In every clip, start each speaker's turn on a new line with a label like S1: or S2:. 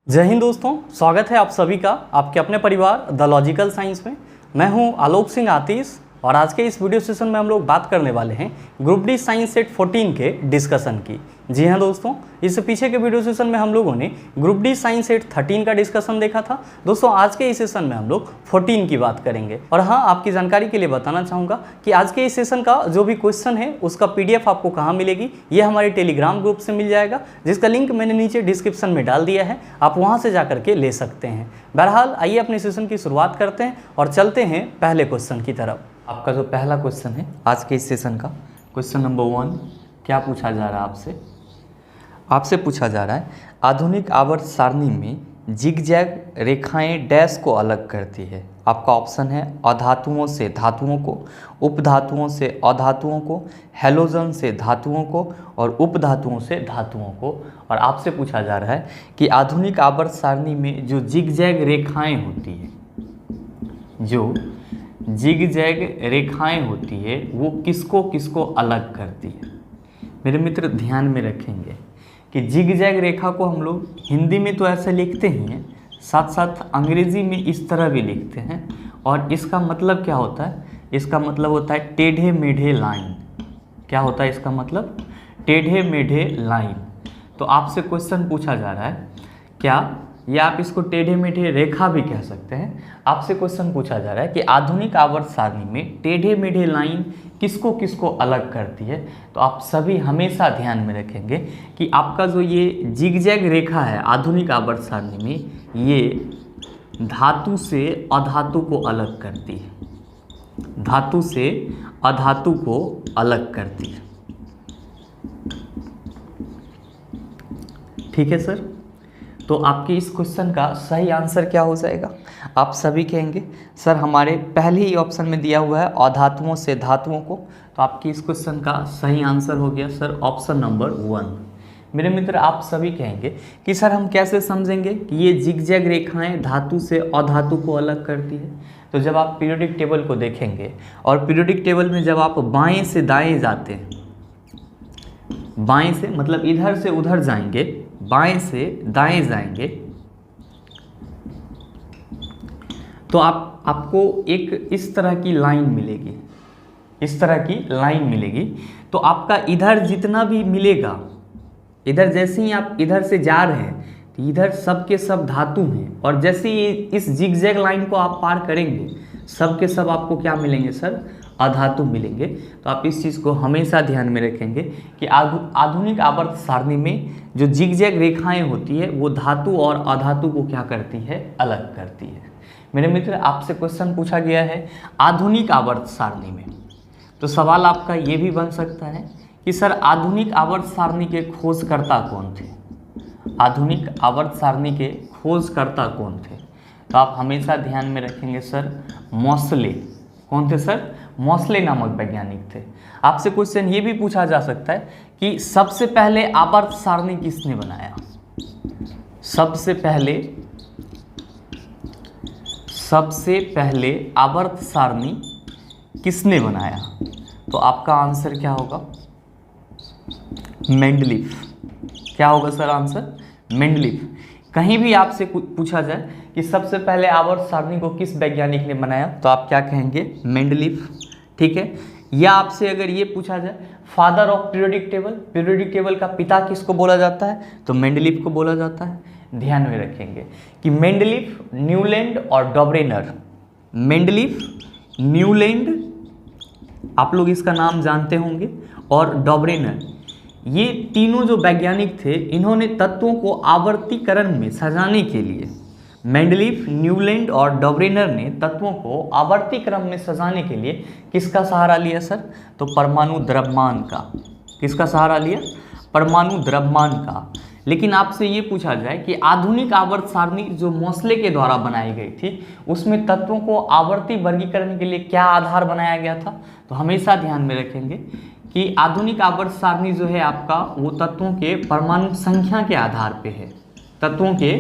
S1: जय हिंद दोस्तों, स्वागत है आप सभी का आपके अपने परिवार द लॉजिकल साइंस में। मैं हूं आलोक सिंह आतिश और आज के इस वीडियो सेशन में हम लोग बात करने वाले हैं ग्रुप डी साइंस सेट 14 के डिस्कशन की। जी हां दोस्तों, इससे पीछे के वीडियो सेशन में हम लोगों ने ग्रुप डी साइंस सेट 13 का डिस्कशन देखा था। दोस्तों आज के इस सेशन में हम लोग 14 की बात करेंगे। और हाँ, आपकी जानकारी के लिए बताना चाहूँगा कि आज के इस सेशन का जो भी क्वेश्चन है उसका PDF आपको कहाँ मिलेगी, ये हमारे टेलीग्राम ग्रुप से मिल जाएगा, जिसका लिंक मैंने नीचे डिस्क्रिप्शन में डाल दिया है, आप वहाँ से जा करके ले सकते हैं। बहरहाल आइए अपने सेशन की शुरुआत करते हैं और चलते हैं पहले क्वेश्चन की तरफ।
S2: आपका जो पहला क्वेश्चन है आज के इस सेशन का, क्वेश्चन नंबर 1, क्या पूछा जा रहा है आपसे पूछा जा रहा है आधुनिक आवर्त सारणी में जिगजैग रेखाएं डैश को अलग करती है। आपका ऑप्शन है अधातुओं से धातुओं को, उपधातुओं से अधातुओं को, हैलोजन से धातुओं को और उपधातुओं से धातुओं को। और आपसे पूछा जा रहा है कि आधुनिक आवर्त सारणी में जो जिगजैग रेखाएं होती है, जो जिगजैग रेखाएं होती है वो किसको किसको अलग करती है। मेरे मित्र ध्यान में रखेंगे कि जिगजैग रेखा को हम लोग हिंदी में तो ऐसे लिखते ही हैं, साथ साथ अंग्रेजी में इस तरह भी लिखते हैं। और इसका मतलब क्या होता है? इसका मतलब होता है टेढ़े मेढ़े लाइन। क्या होता है इसका मतलब? टेढ़े मेढ़े लाइन। तो आपसे क्वेश्चन पूछा जा रहा है क्या, या आप इसको टेढ़े मेढ़े रेखा भी कह सकते हैं। आपसे क्वेश्चन पूछा जा रहा है कि आधुनिक आवर्त सारणी में टेढ़े मेढ़े लाइन किसको किसको अलग करती है। तो आप सभी हमेशा ध्यान में रखेंगे कि आपका जो ये जिगजैग रेखा है आधुनिक आवर्त सारणी में, ये धातु से अधातु को अलग करती है। धातु से अधातु को अलग करती है। ठीक है सर, तो आपके इस क्वेश्चन का सही आंसर क्या हो जाएगा? आप सभी कहेंगे सर हमारे पहले ही ऑप्शन में दिया हुआ है अधातुओं से धातुओं को। तो आपके इस क्वेश्चन का सही आंसर हो गया सर ऑप्शन नंबर 1। मेरे मित्र आप सभी कहेंगे कि सर हम कैसे समझेंगे कि ये जिगजैग रेखाएं धातु से अधातु को अलग करती है। तो जब आप पीरियोडिक टेबल को देखेंगे और पीरियोडिक टेबल में जब आप बाएँ से दाएँ जाते हैं, बाएँ से मतलब इधर से उधर जाएंगे, बाएं से दाएं जाएंगे, तो आपको एक इस तरह की लाइन मिलेगी, इस तरह की लाइन मिलेगी। तो आपका इधर जितना भी मिलेगा, इधर जैसे ही आप इधर से जा रहे हैं तो इधर सब के सब धातु हैं, और जैसे ही इस जिगजैग लाइन को आप पार करेंगे सब के सब आपको क्या मिलेंगे सर? अधातु मिलेंगे। तो आप इस चीज़ को हमेशा ध्यान में रखेंगे कि आधुनिक आवर्त सारणी में जो जिगजैग रेखाएं होती है वो धातु और अधातु को क्या करती है? अलग करती है। मेरे मित्र आपसे क्वेश्चन पूछा गया है आधुनिक आवर्त सारणी में, तो सवाल आपका ये भी बन सकता है कि सर आधुनिक आवर्त सारणी के खोजकर्ता कौन थे? आधुनिक आवर्त सारणी के खोजकर्ता कौन थे? तो आप हमेशा ध्यान में रखेंगे सर मोसले। कौन थे सर? मोसले नामक वैज्ञानिक थे। आपसे क्वेश्चन ये भी पूछा जा सकता है कि सबसे पहले आवर्त सारणी किसने बनाया? सबसे पहले आवर्त सारणी किसने बनाया? तो आपका आंसर क्या होगा? मेंडलीफ। क्या होगा सर आंसर? मेंडलीफ। कहीं भी आपसे पूछा जाए कि सबसे पहले आवर्त सारणी को किस वैज्ञानिक ने बनाया, तो आप क्या कहेंगे? मेंडलीफ। ठीक है। या आपसे अगर ये पूछा जाए father of periodic table, periodic table का पिता किसको बोला जाता है? तो मेंडलीफ को बोला जाता है। ध्यान में रखेंगे कि मेंडलीफ, न्यूलैंड और डॉबरेनर, मेंडलीफ, न्यूलैंड आप लोग इसका नाम जानते होंगे, और डॉबरेनर, ये तीनों जो वैज्ञानिक थे इन्होंने तत्वों को आवर्तीकरण में सजाने के लिए, मेंडलीफ, न्यूलैंड और डॉबरेनर ने तत्वों को आवर्ती क्रम में सजाने के लिए किसका सहारा लिया सर? तो परमाणु द्रव्यमान का। किसका सहारा लिया? परमाणु द्रव्यमान का। लेकिन आपसे ये पूछा जाए कि आधुनिक आवर्त सारणी जो मोसले के द्वारा बनाई गई थी उसमें तत्वों को आवर्ती वर्गीकरण के लिए क्या आधार बनाया गया था? तो हमेशा ध्यान में रखेंगे कि आधुनिक आवर्त सारणी जो है आपका वो तत्वों के परमाणु संख्या के आधार पे है, तत्वों के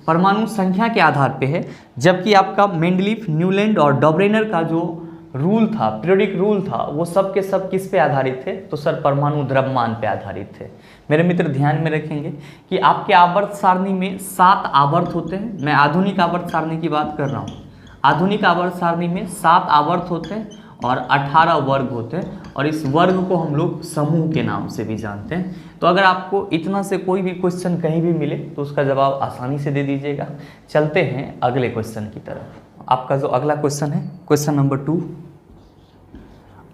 S2: परमाणु संख्या के आधार पे है। जबकि आपका मेंडलीफ, न्यूलैंड और डॉबरेनर का जो रूल था, पीरियोडिक रूल था, वो सब के सब किस पे आधारित थे? तो सर परमाणु द्रव्यमान पे आधारित थे। मेरे मित्र ध्यान में रखेंगे कि आपके आवर्त सारणी में 7 आवर्त होते हैं। मैं आधुनिक आवर्त सारणी की बात कर रहा हूँ। आधुनिक आवर्त सारणी में 7 आवर्त होते हैं और 18 वर्ग होते हैं, और इस वर्ग को हम लोग समूह के नाम से भी जानते हैं। तो अगर आपको इतना से कोई भी क्वेश्चन कहीं भी मिले तो उसका जवाब आसानी से दे दीजिएगा। चलते हैं अगले क्वेश्चन की तरफ। आपका जो अगला क्वेश्चन है, क्वेश्चन नंबर 2,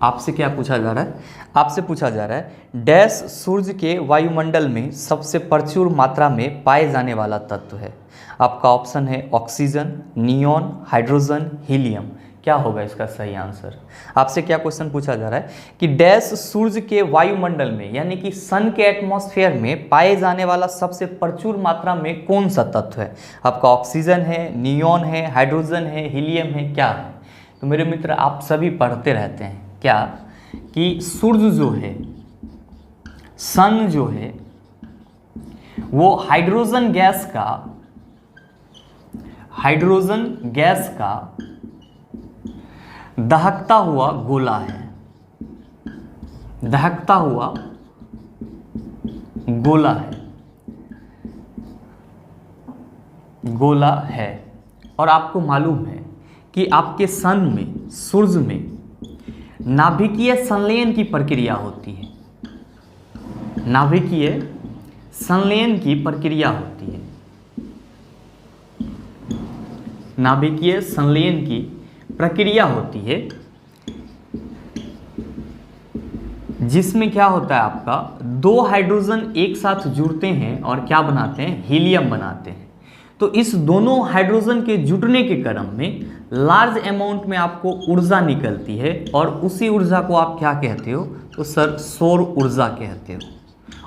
S2: आपसे क्या पूछा जा रहा है? आपसे पूछा जा रहा है डैश सूर्य के वायुमंडल में सबसे प्रचुर मात्रा में पाए जाने वाला तत्व है। आपका ऑप्शन है ऑक्सीजन, नियॉन, हाइड्रोजन, हीलियम। क्या होगा इसका सही आंसर? आपसे क्या क्वेश्चन पूछा जा रहा है कि डैश सूर्य के वायुमंडल में यानी कि सन के एटमॉस्फेयर में पाए जाने वाला सबसे प्रचुर मात्रा में कौन सा तत्व है? आपका ऑक्सीजन है, नियॉन है, हाइड्रोजन है, हीलियम है, क्या है? तो मेरे मित्र आप सभी पढ़ते रहते हैं क्या कि सूर्य जो है, सन जो है, वो हाइड्रोजन गैस का दहकता हुआ गोला है। दहकता हुआ गोला है। और आपको मालूम है कि आपके सन में, सूर्य में नाभिकीय संलयन की प्रक्रिया होती है। नाभिकीय संलयन की प्रक्रिया होती है। नाभिकीय संलयन की प्रक्रिया होती है, जिसमें क्या होता है, आपका 2 हाइड्रोजन एक साथ जुड़ते हैं और क्या बनाते हैं? हीलियम बनाते हैं। तो इस दोनों हाइड्रोजन के जुटने के क्रम में लार्ज अमाउंट में आपको ऊर्जा निकलती है, और उसी ऊर्जा को आप क्या कहते हो? तो सर सौर ऊर्जा कहते हो।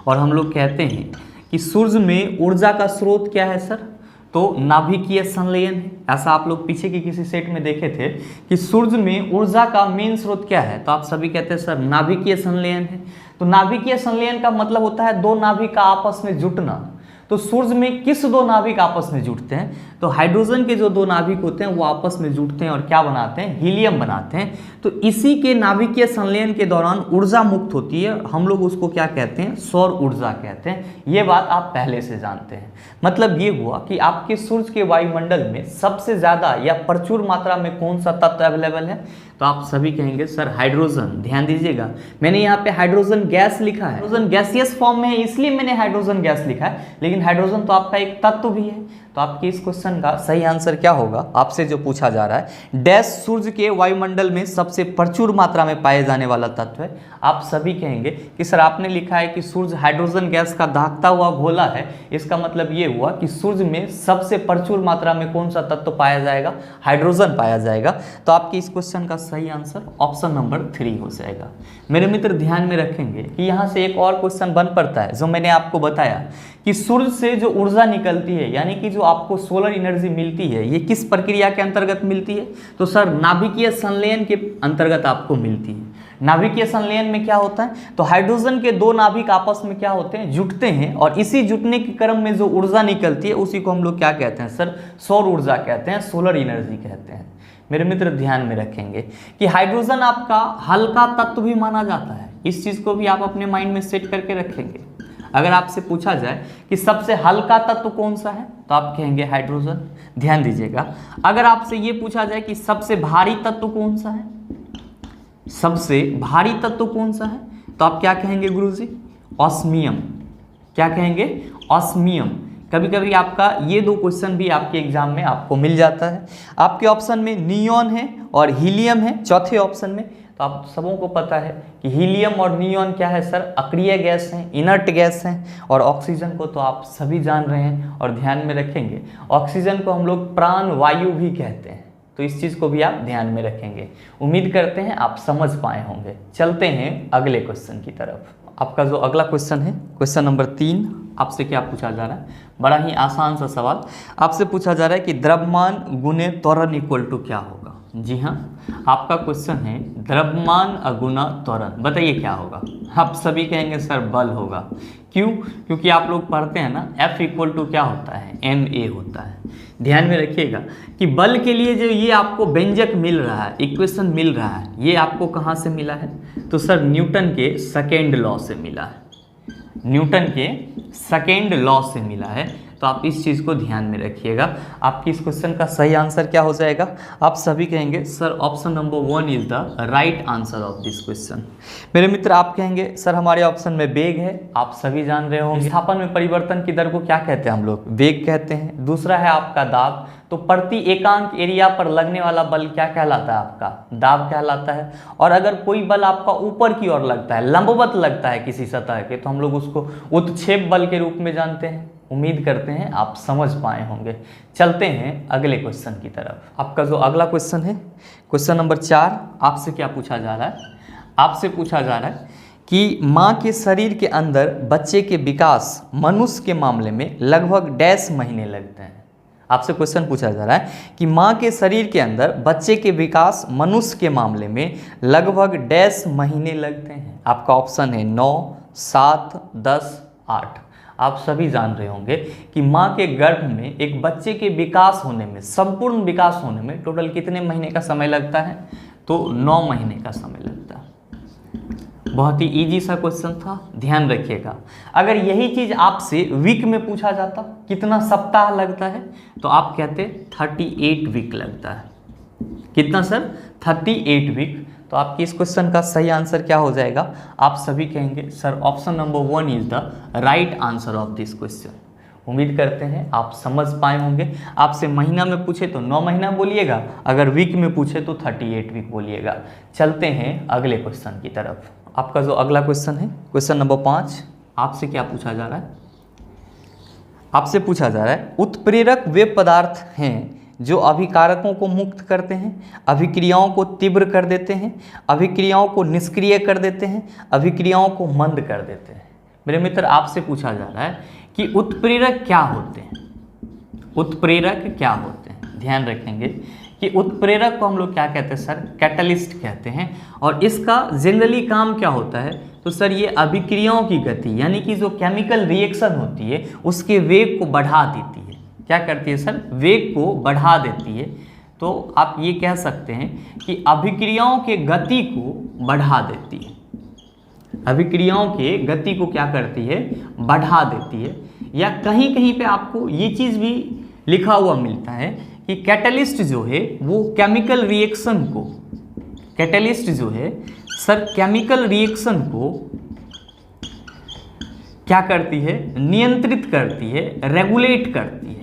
S2: और हम लोग कहते हैं कि सूर्य में ऊर्जा का स्रोत क्या है सर? तो नाभिकीय संलयन है। ऐसा आप लोग पीछे के किसी सेट में देखे थे कि सूर्य में ऊर्जा का मेन स्रोत क्या है? तो आप सभी कहते हैं सर नाभिकीय संलयन है। तो नाभिकीय संलयन का मतलब होता है 2 नाभिक का आपस में जुटना। तो सूर्य में किस 2 नाभिक आपस में जुटते हैं? तो हाइड्रोजन के जो 2 नाभिक होते हैं वो आपस में जुटते हैं और क्या बनाते हैं? हीलियम बनाते हैं। तो इसी के नाभिकीय संलयन के दौरान ऊर्जा मुक्त होती है, हम लोग उसको क्या कहते हैं? सौर ऊर्जा कहते हैं। ये बात आप पहले से जानते हैं। मतलब ये हुआ कि आपके सूर्य के वायुमंडल में सबसे ज़्यादा या प्रचुर मात्रा में कौन सा तत्व अवेलेबल है? तो आप सभी कहेंगे सर हाइड्रोजन। ध्यान दीजिएगा, मैंने यहाँ पे हाइड्रोजन गैस लिखा है। हाइड्रोजन गैसियस फॉर्म में है इसलिए मैंने हाइड्रोजन गैस लिखा है, लेकिन हाइड्रोजन तो आपका एक तत्व भी है। तो आपके इस क्वेश्चन का सही आंसर क्या होगा? आपसे जो पूछा जा रहा है डैश सूर्य के वायुमंडल में सबसे प्रचुर मात्रा में पाए जाने वाला तत्व है, आप सभी कहेंगे कि सर आपने लिखा है कि सूर्य हाइड्रोजन गैस का दहकता हुआ गोला है। इसका मतलब ये हुआ कि सूर्य में सबसे प्रचुर मात्रा में कौन सा तत्व पाया जाएगा? हाइड्रोजन पाया जाएगा। तो आपके इस क्वेश्चन का सही आंसर ऑप्शन नंबर 3 हो जाएगा। मेरे मित्र ध्यान में रखेंगे कि यहाँ से एक और क्वेश्चन बन पड़ता है, जो मैंने आपको बताया कि सूर्य से जो ऊर्जा निकलती है यानी कि जो आपको सोलर एनर्जी मिलती है, ये किस प्रक्रिया के अंतर्गत मिलती है? तो सर नाभिकीय संलयन के अंतर्गत आपको मिलती है। नाभिकीय संलयन में क्या होता है? तो हाइड्रोजन के 2 नाभिक आपस में क्या होते हैं? जुटते हैं, और इसी जुटने के क्रम में जो ऊर्जा निकलती है उसी को हम लोग क्या कहते हैं सर? सौर ऊर्जा कहते हैं, सोलर एनर्जी कहते हैं। मेरे मित्र ध्यान में रखेंगे कि हाइड्रोजन आपका हल्का तत्व भी माना जाता है। इस चीज को भी आप अपने माइंड में सेट करके रखेंगे। अगर आपसे पूछा जाए कि सबसे हल्का तत्व कौन सा है, तो आप कहेंगे हाइड्रोजन। ध्यान दीजिएगा, अगर आपसे ये पूछा जाए कि सबसे भारी तत्व कौन सा है, सबसे भारी तत्व कौन सा है, तो आप क्या कहेंगे गुरुजी? ऑस्मियम। क्या कहेंगे? ऑस्मियम। कभी कभी आपका ये 2 क्वेश्चन भी आपके एग्जाम में आपको मिल जाता है। आपके ऑप्शन में नियॉन है और हीलियम है चौथे ऑप्शन में। तो आप सबों को पता है कि हीलियम और नियॉन क्या है सर? अक्रिय गैस हैं, इनर्ट गैस हैं। और ऑक्सीजन को तो आप सभी जान रहे हैं और ध्यान में रखेंगे, ऑक्सीजन को हम लोग प्राण वायु भी कहते हैं। तो इस चीज़ को भी आप ध्यान में रखेंगे। उम्मीद करते हैं आप समझ पाए होंगे। चलते हैं अगले क्वेश्चन की तरफ। आपका जो अगला क्वेश्चन है, क्वेश्चन नंबर 3, आपसे क्या पूछा जा रहा है? बड़ा ही आसान सा सवाल आपसे पूछा जा रहा है कि द्रव्यमान गुने त्वरण इक्वल टू क्या होगा? जी हाँ, आपका क्वेश्चन है द्रव्यमान अगुना त्वरण, बताइए क्या होगा। आप सभी कहेंगे सर बल होगा। क्यों? क्योंकि आप लोग पढ़ते हैं ना F इक्वल टू क्या होता है, ma होता है। ध्यान में रखिएगा कि बल के लिए जो ये आपको व्यंजक मिल रहा है, इक्वेशन मिल रहा है, ये आपको कहाँ से मिला है, तो सर न्यूटन के सेकेंड लॉ से मिला है। न्यूटन के सेकेंड लॉ से मिला है, तो आप इस चीज़ को ध्यान में रखिएगा। आपकी इस क्वेश्चन का सही आंसर क्या हो जाएगा, आप सभी कहेंगे sir option number 1 is the right answer of this question. मेरे मित्र आप कहेंगे सर हमारे ऑप्शन में वेग है, आप सभी जान रहे होंगे विस्थापन में परिवर्तन की दर को क्या कहते हैं हम लोग, वेग कहते हैं। दूसरा है आपका दाब, तो प्रति एकांक एरिया पर लगने वाला बल क्या कहलाता है, आपका दाब कहलाता है। और अगर कोई बल आपका ऊपर की ओर लगता है, लंबवत लगता है किसी सतह के, तो हम लोग उसको उत्क्षेप बल के रूप में जानते हैं। उम्मीद करते हैं आप समझ पाए होंगे। चलते हैं अगले क्वेश्चन की तरफ। आपका जो अगला क्वेश्चन है, क्वेश्चन नंबर 4, आपसे क्या पूछा जा रहा है, आपसे पूछा जा रहा है कि माँ के शरीर के अंदर बच्चे के विकास मनुष्य के मामले में लगभग डैश महीने लगते हैं। आपसे क्वेश्चन पूछा जा रहा है कि माँ के शरीर के अंदर बच्चे के विकास मनुष्य के मामले में लगभग डैश महीने लगते हैं। आपका ऑप्शन है 9, 7, 10, 8। आप सभी जान रहे होंगे कि माँ के गर्भ में एक बच्चे के विकास होने में, संपूर्ण विकास होने में टोटल कितने महीने का समय लगता है, तो 9 महीने का समय लगता है। बहुत ही इजी सा क्वेश्चन था, ध्यान रखिएगा। अगर यही चीज आपसे वीक में पूछा जाता, कितना सप्ताह लगता है, तो आप कहते 38 वीक लगता है। कितना सर, 38 वीक। तो आपकी इस क्वेश्चन का सही आंसर क्या हो जाएगा, आप सभी कहेंगे sir option number 1 is the right answer of this question. उम्मीद करते हैं आप समझ पाए होंगे। आपसे महीना में पूछे तो 9 महीना बोलिएगा, अगर वीक में पूछे तो 38 वीक बोलिएगा। चलते हैं अगले क्वेश्चन की तरफ। आपका जो अगला क्वेश्चन है, क्वेश्चन नंबर 5, आपसे क्या पूछा जा रहा है, आपसे पूछा जा रहा है उत्प्रेरक वे पदार्थ हैं जो अभिकारकों को मुक्त करते हैं, अभिक्रियाओं को तीव्र कर देते हैं, अभिक्रियाओं को निष्क्रिय कर देते हैं, अभिक्रियाओं को मंद कर देते हैं। मेरे मित्र आपसे पूछा जा रहा है कि उत्प्रेरक क्या होते हैं, उत्प्रेरक क्या होते हैं। ध्यान रखेंगे कि उत्प्रेरक को हम लोग क्या कहते हैं सर, कैटलिस्ट कहते हैं। और इसका जनरली काम क्या होता है, तो सर ये अभिक्रियाओं की गति यानी कि जो केमिकल रिएक्शन होती है उसके वेग को बढ़ा देती है। क्या करती है सर, वेग को बढ़ा देती है। तो आप ये कह सकते हैं कि अभिक्रियाओं के गति को बढ़ा देती है, अभिक्रियाओं के गति को क्या करती है, बढ़ा देती है। या कहीं कहीं पे आपको ये चीज़ भी लिखा हुआ मिलता है कि कैटलिस्ट जो है वो केमिकल रिएक्शन को, कैटलिस्ट जो है सर केमिकल रिएक्शन को क्या करती है, नियंत्रित करती है, रेगुलेट करती है,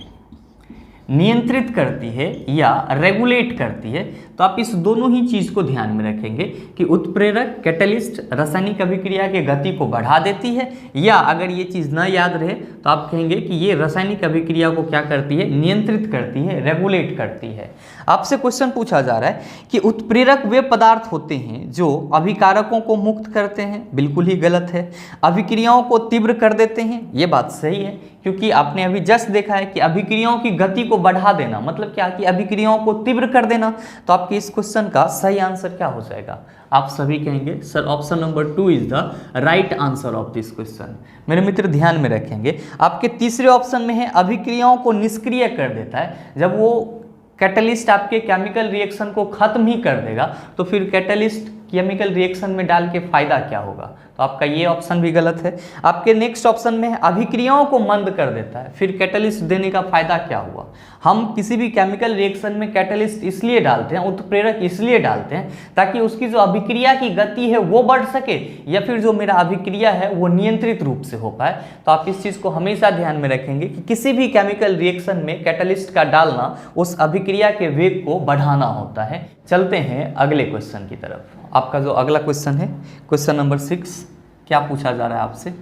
S2: नियंत्रित करती है या रेगुलेट करती है। तो आप इस दोनों ही चीज़ को ध्यान में रखेंगे कि उत्प्रेरक कैटलिस्ट रासायनिक अभिक्रिया के गति को बढ़ा देती है, या अगर ये चीज़ ना याद रहे तो आप कहेंगे कि ये रासायनिक अभिक्रिया को क्या करती है, नियंत्रित करती है, रेगुलेट करती है। आपसे क्वेश्चन पूछा जा रहा है कि उत्प्रेरक वे पदार्थ होते हैं जो अभिकारकों को मुक्त करते हैं, बिल्कुल ही गलत है। अभिक्रियाओं को तीव्र कर देते हैं, ये बात सही है, क्योंकि आपने अभी जस्ट देखा है कि अभिक्रियाओं की गति को बढ़ा देना मतलब क्या, कि अभिक्रियाओं को तीव्र कर देना। तो आपके इस क्वेश्चन का सही आंसर क्या हो जाएगा, आप सभी कहेंगे sir option number 2 is the right answer of this question. मेरे मित्र ध्यान में रखेंगे, आपके तीसरे ऑप्शन में है अभिक्रियाओं को निष्क्रिय कर देता है। जब वो कैटलिस्ट आपके केमिकल रिएक्शन को खत्म ही कर देगा तो फिर कैटलिस्ट केमिकल रिएक्शन में डाल के फायदा क्या होगा। तो आपका ये ऑप्शन भी गलत है। आपके नेक्स्ट ऑप्शन में है अभिक्रियाओं को मंद कर देता है, फिर कैटलिस्ट देने का फायदा क्या हुआ। हम किसी भी केमिकल रिएक्शन में कैटलिस्ट इसलिए डालते हैं, उत्प्रेरक इसलिए डालते हैं ताकि उसकी जो अभिक्रिया की गति है वो बढ़ सके, या फिर जो मेरा अभिक्रिया है वो नियंत्रित रूप से हो पाए। तो आप इस चीज़ को हमेशा ध्यान में रखेंगे कि किसी भी केमिकल रिएक्शन में कैटलिस्ट का डालना उस अभिक्रिया के वेग को बढ़ाना होता है। चलते हैं अगले क्वेश्चन की तरफ। आपका जो अगला क्वेश्चन है, क्वेश्चन नंबर 6, क्या पूछा जा रहा है आपसे,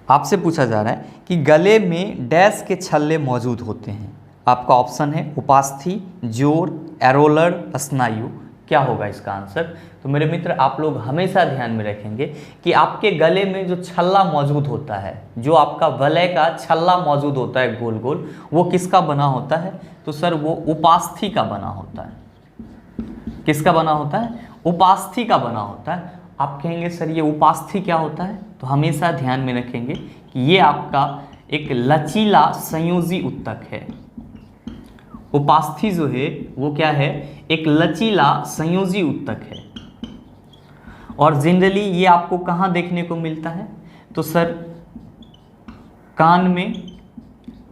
S2: आपसे पूछा जा रहा है कि गले में डैश के छल्ले मौजूद होते हैं। आपका ऑप्शन है उपास्थि, जोड़, एरोलर, स्नायु। क्या होगा इसका आंसर। तो मेरे मित्र आप लोग हमेशा ध्यान में रखेंगे कि आपके गले में जो छल्ला मौजूद होता है, जो आपका वलय का छल्ला मौजूद होता है गोल गोल, वो किसका बना होता है, तो सर वो उपास्थि का बना होता है। किसका बना होता है? उपास्थि का बना होता है। आप कहेंगे सर ये उपास्थि क्या होता है? तो हमेशा ध्यान में रखेंगे कि ये आपका एक लचीला संयोजी उत्तक है। उपास्थि जो है वो क्या है? एक लचीला संयोजी उत्तक है। और जनरली ये आपको कहाँ देखने को मिलता है? तो सर कान में,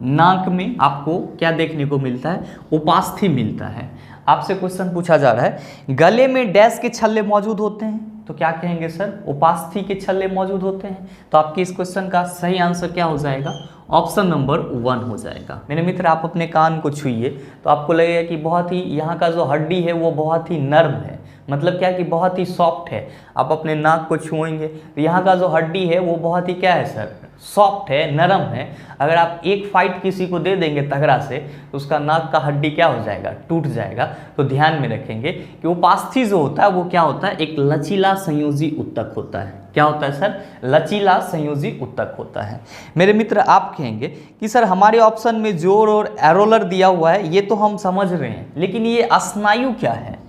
S2: नाक में आपको क्या देखने को मिलता है? उपास्थि मिलता है। आपसे क्वेश्चन पूछा जा रहा है गले में डैश के छल्ले मौजूद होते हैं, तो क्या कहेंगे सर? उपास्थि के छल्ले मौजूद होते हैं। तो आपके इस क्वेश्चन का सही आंसर क्या हो जाएगा? ऑप्शन नंबर 1 हो जाएगा। मेरे मित्र आप अपने कान को छुइए तो आपको लगेगा कि बहुत ही यहाँ का जो हड्डी है वो बहुत ही नर्म है, मतलब क्या कि बहुत ही सॉफ्ट है। आप अपने नाक को छुएंगे तो यहाँ का जो हड्डी है वो बहुत ही क्या है सर? सॉफ्ट है, नरम है। अगर आप एक फाइट किसी को दे देंगे तगड़ा से तो उसका नाक का हड्डी क्या हो जाएगा? टूट जाएगा। तो ध्यान में रखेंगे कि उपास्थि जो होता है वो क्या होता है? एक लचीला संयोजी उत्तक होता है। क्या होता है सर? लचीला संयोजी उत्तक होता है। मेरे मित्र आप कहेंगे कि सर हमारे ऑप्शन में जोर और एरोलर दिया हुआ है, ये तो हम समझ रहे हैं, लेकिन ये स्नायु क्या है?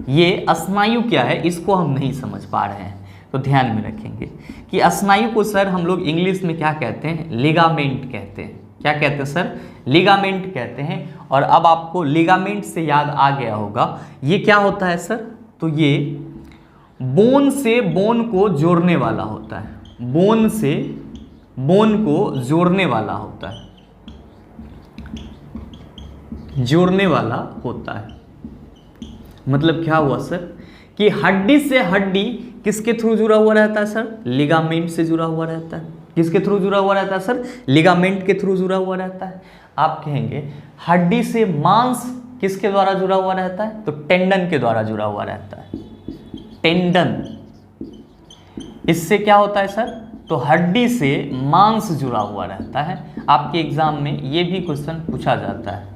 S2: ये स्नायु क्या है? इसको हम नहीं समझ पा रहे हैं। तो ध्यान में रखेंगे कि स्नायु को सर हम लोग इंग्लिश में क्या कहते हैं? लिगामेंट कहते हैं। क्या कहते हैं सर? लिगामेंट कहते हैं। और अब आपको लिगामेंट से याद आ गया होगा ये क्या होता है सर? तो ये बोन से बोन को जोड़ने वाला होता है। बोन से बोन को जोड़ने वाला होता है, जोड़ने वाला होता है। मतलब क्या हुआ सर? कि हड्डी से हड्डी किसके थ्रू जुड़ा हुआ रहता है सर? लिगामेंट से जुड़ा हुआ रहता है। किसके थ्रू जुड़ा हुआ रहता है सर? लिगामेंट के थ्रू जुड़ा हुआ रहता है। आप कहेंगे हड्डी से मांस किसके द्वारा जुड़ा हुआ रहता है? तो टेंडन के द्वारा जुड़ा हुआ रहता है। टेंडन, इससे क्या होता है सर? तो हड्डी से मांस जुड़ा हुआ रहता है। आपके एग्जाम में ये भी क्वेश्चन पूछा जाता है।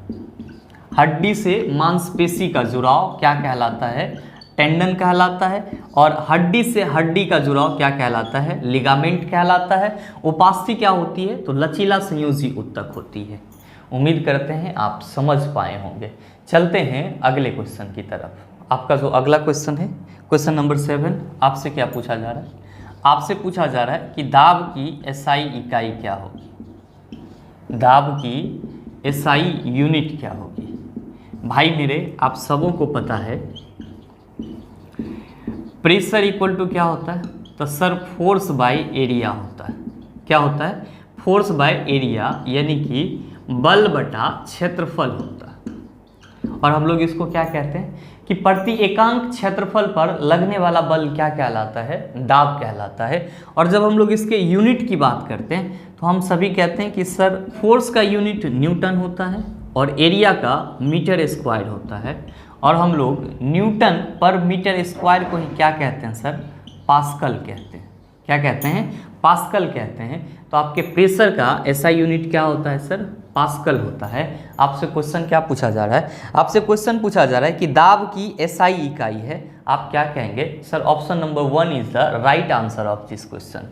S2: हड्डी से मांसपेशी का जुड़ाव क्या कहलाता है? टेंडन कहलाता है। और हड्डी से हड्डी का जुड़ाव क्या कहलाता है? लिगामेंट कहलाता है। उपास्थि क्या होती है? तो लचीला संयोजी उत्तक होती है। उम्मीद करते हैं आप समझ पाए होंगे। चलते हैं अगले क्वेश्चन की तरफ। आपका जो अगला क्वेश्चन है, क्वेश्चन नंबर 7, आपसे क्या पूछा जा रहा है? आपसे पूछा जा रहा है कि दाब की एसआई इकाई क्या होगी? दाब की एसआई यूनिट क्या होगी? भाई मेरे आप सबों को पता है प्रेशर इक्वल टू क्या होता है? तो सर फोर्स बाय एरिया होता है। क्या होता है? फोर्स बाय एरिया, यानी कि बल बटा क्षेत्रफल होता है। और हम लोग इसको क्या कहते हैं कि प्रति एकांक क्षेत्रफल पर लगने वाला बल क्या कहलाता है? दाब कहलाता है। और जब हम लोग इसके यूनिट की बात करते हैं तो हम सभी कहते हैं कि सर फोर्स का यूनिट न्यूटन होता है और एरिया का मीटर स्क्वायर होता है। और हम लोग न्यूटन पर मीटर स्क्वायर को ही क्या कहते हैं सर? पास्कल कहते हैं। क्या कहते हैं? पास्कल कहते हैं। तो आपके प्रेशर का एसआई यूनिट क्या होता है सर? पास्कल होता है। आपसे क्वेश्चन क्या पूछा जा रहा है? आपसे क्वेश्चन पूछा जा रहा है कि दाब की एसआई इकाई है। आप क्या कहेंगे sir? Option number 1 is the right answer of this question.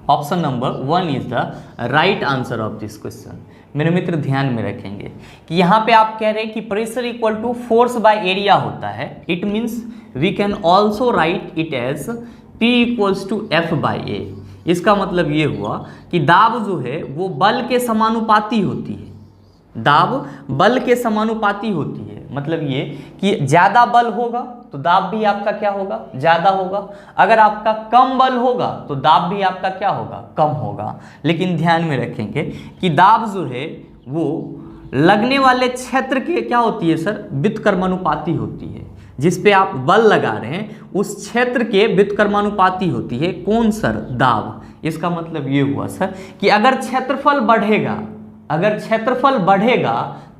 S2: Option number 1 is the right answer of this question. मेरे मित्र ध्यान में रखेंगे कि यहाँ पे आप कह रहे हैं कि pressure equal to force by area होता है। It means we can also write it as P equals to F by A. इसका मतलब ये हुआ कि दाब जो है वो बल के समानुपाती होती है। दाब बल के समानुपाती होती है। मतलब ये कि ज़्यादा बल होगा तो दाब भी आपका क्या होगा? ज़्यादा होगा। अगर आपका कम बल होगा तो दाब भी आपका क्या होगा? कम होगा। लेकिन ध्यान में रखेंगे कि दाब जो है वो लगने वाले क्षेत्र के क्या होती है सर? व्युत्क्रमानुपाती होती है। जिस पे आप बल लगा रहे हैं उस क्षेत्र के व्युत्क्रमानुपाती होती है। कौन सर? दाब। इसका मतलब ये हुआ सर कि अगर क्षेत्रफल बढ़ेगा, अगर क्षेत्रफल बढ़ेगा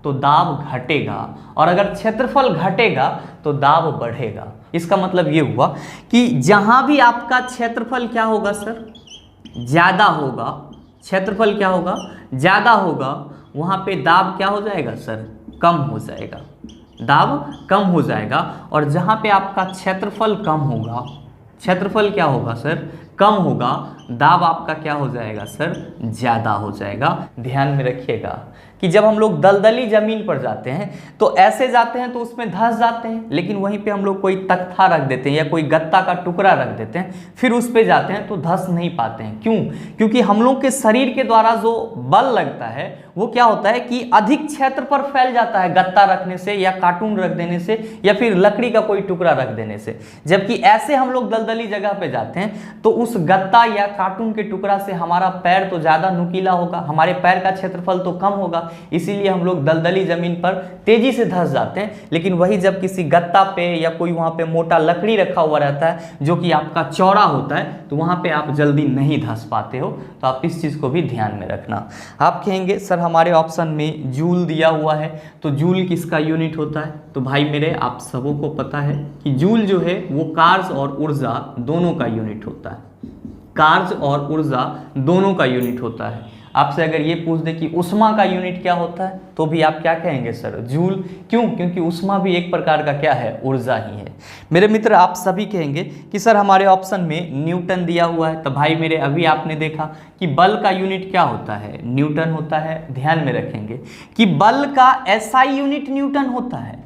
S2: तो दाब घटेगा, और अगर क्षेत्रफल घटेगा तो दाब बढ़ेगा। इसका मतलब ये हुआ कि जहां भी आपका क्षेत्रफल क्या होगा सर? ज़्यादा होगा। क्षेत्रफल क्या होगा? ज़्यादा होगा। वहाँ पे दाब क्या हो जाएगा सर? कम हो जाएगा। दाब कम हो जाएगा। और जहाँ पे आपका क्षेत्रफल कम होगा, क्षेत्रफल क्या होगा सर? कम होगा। दाब आपका क्या हो जाएगा सर? ज़्यादा हो जाएगा। ध्यान में रखिएगा कि जब हम लोग दलदली ज़मीन पर जाते हैं तो ऐसे जाते हैं तो उसमें धंस जाते हैं, लेकिन वहीं पे हम लोग कोई तख्ता रख देते हैं या कोई गत्ता का टुकड़ा रख देते हैं, फिर उस पे जाते हैं तो धंस नहीं पाते हैं। क्यों? क्योंकि हम लोग के शरीर के द्वारा जो बल लगता है वो क्या होता है कि अधिक क्षेत्र पर फैल जाता है गत्ता रखने से या कार्टून रख देने से या फिर लकड़ी का कोई टुकड़ा रख देने से। जबकि ऐसे हम लोग दलदली जगह पे जाते हैं तो उस गत्ता या कार्टून के टुकड़ा से हमारा पैर तो ज़्यादा नुकीला होगा, हमारे पैर का क्षेत्रफल तो कम होगा, इसीलिए हम लोग दलदली जमीन पर तेजी से धंस जाते हैं। लेकिन वही जब किसी गत्ता पे या कोई वहाँ पे मोटा लकड़ी रखा हुआ रहता है जो कि आपका चौड़ा होता है तो वहाँ पे आप जल्दी नहीं धंस पाते हो। तो आप इस चीज़ को भी ध्यान में रखना। आप कहेंगे सर हमारे ऑप्शन में जूल दिया हुआ है, तो जूल किसका यूनिट होता है? तो भाई मेरे आप सबों को पता है कि जूल जो है वो कार्य और ऊर्जा दोनों का यूनिट होता है। कार्य और ऊर्जा दोनों का यूनिट होता है। आपसे अगर ये पूछ दे कि उष्मा का यूनिट क्या होता है तो भी आप क्या कहेंगे सर? जूल। क्यों? क्योंकि उष्मा भी एक प्रकार का क्या है? ऊर्जा ही है। मेरे मित्र आप सभी कहेंगे कि सर हमारे ऑप्शन में न्यूटन दिया हुआ है, तो भाई मेरे अभी आपने देखा कि बल का यूनिट क्या होता है? न्यूटन होता है। ध्यान में रखेंगे कि बल का एसआई यूनिट न्यूटन होता है।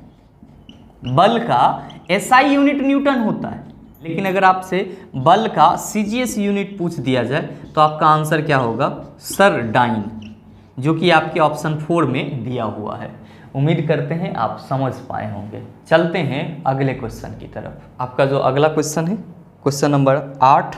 S2: बल का एसआई यूनिट न्यूटन होता है। लेकिन अगर आपसे बल का सीजीएस यूनिट पूछ दिया जाए तो आपका आंसर क्या होगा? सर डाइन, जो कि आपके ऑप्शन 4 में दिया हुआ है। उम्मीद करते हैं आप समझ पाए होंगे। चलते हैं अगले क्वेश्चन की तरफ। आपका जो अगला क्वेश्चन है क्वेश्चन नंबर 8,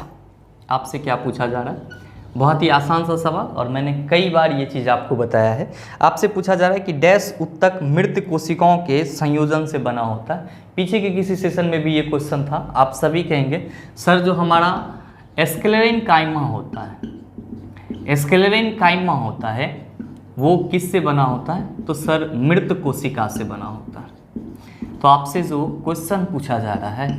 S2: आपसे क्या पूछा जा रहा है? बहुत ही आसान सा सवाल और मैंने कई बार ये चीज़ आपको बताया है। आपसे पूछा जा रहा है कि डैश उत्तक मृत कोशिकाओं के संयोजन से बना होता है। पीछे के किसी सेशन में भी ये क्वेश्चन था। आप सभी कहेंगे सर जो हमारा एस्केलेरेनकाइमा होता है, एस्केलेरेनकाइमा होता है वो किससे बना होता है? तो सर मृत कोशिका से बना होता है। तो आपसे जो क्वेश्चन पूछा जा रहा है,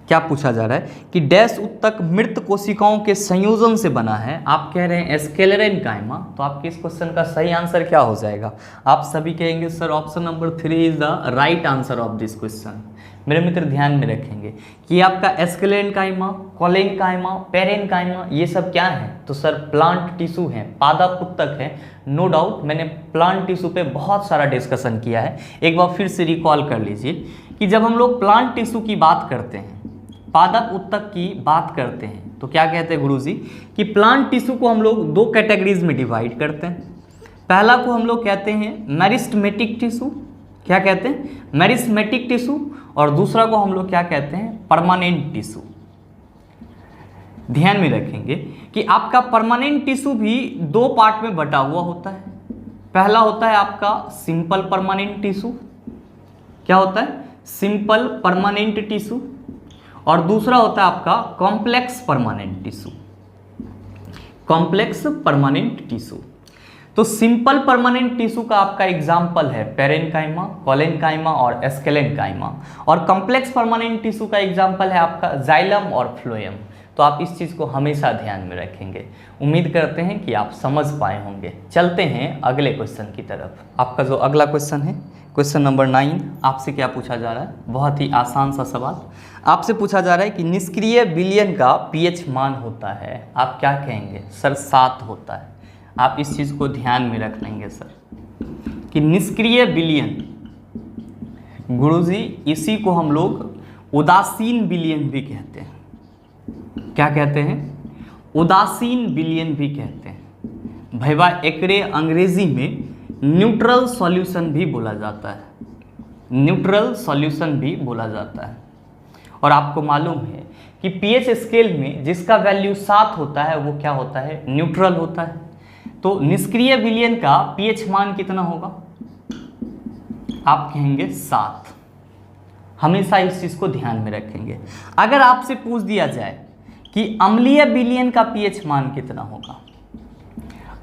S2: क्या पूछा जा रहा है कि डैश उत्तक मृत कोशिकाओं के संयोजन से बना है। आप कह रहे हैं एस्केलेरेनकाइमा, तो आपके इस क्वेश्चन का सही आंसर क्या हो जाएगा? आप सभी कहेंगे sir option number 3 is the right answer of this question. मेरे मित्र ध्यान में रखेंगे कि आपका एस्केलेरेनकाइमा, कोलेनकाइमा, पेरेनकाइमा ये सब क्या है? तो सर प्लांट टिश्यू है, पादप उत्तक है। नो डाउट मैंने प्लांट टिश्यू पे बहुत सारा डिस्कशन किया है। एक बार फिर से रिकॉल कर लीजिए कि जब हम लोग प्लांट टिश्यू की बात करते हैं, पादप उत्तक की बात करते हैं, तो क्या कहते हैं गुरुजी कि प्लांट टिश्यू को हम लोग 2 कैटेगरीज में डिवाइड करते हैं। पहला को हम लोग कहते हैं मेरिस्टेमेटिक टिश्यू। क्या कहते हैं? Meristematic tissue. और दूसरा को हम लोग क्या कहते हैं? Permanent tissue. ध्यान में रखेंगे कि आपका परमानेंट टिश्यू भी 2 पार्ट में बटा हुआ होता है। पहला होता है आपका सिंपल परमानेंट टिश्यू। क्या होता है? Simple permanent tissue. और दूसरा होता है आपका complex permanent tissue. Complex permanent tissue. तो सिंपल परमानेंट टिश्यू का आपका एग्जाम्पल है पेरेनकाइमा, कोलेनकाइमा और एस्केलेनकाइमा। और कॉम्प्लेक्स परमानेंट टिश्यू का एग्जाम्पल है आपका जाइलम और फ्लोएम। तो आप इस चीज़ को हमेशा ध्यान में रखेंगे। उम्मीद करते हैं कि आप समझ पाए होंगे। चलते हैं अगले क्वेश्चन की तरफ। आपका जो अगला क्वेश्चन है क्वेश्चन नंबर 9, आपसे क्या पूछा जा रहा है? बहुत ही आसान सा सवाल। आपसे पूछा जा रहा है कि निष्क्रिय विलयन का पीएच मान होता है। आप क्या कहेंगे? सर 7 होता है। आप इस चीज़ को ध्यान में रख लेंगे सर कि निष्क्रिय विलयन, गुरुजी इसी को हम लोग उदासीन विलयन भी कहते हैं। क्या कहते हैं? उदासीन विलयन भी कहते हैं। भैया एकरे अंग्रेजी में न्यूट्रल सॉल्यूशन भी बोला जाता है। न्यूट्रल सॉल्यूशन भी बोला जाता है। और आपको मालूम है कि पीएच स्केल में जिसका वैल्यू 7 होता है वो क्या होता है? न्यूट्रल होता है। तो निष्क्रिय विलयन का पीएच मान कितना होगा? आप कहेंगे 7। हमेशा इस चीज को ध्यान में रखेंगे। अगर आपसे पूछ दिया जाए कि अम्लीय विलयन का पीएच मान कितना होगा,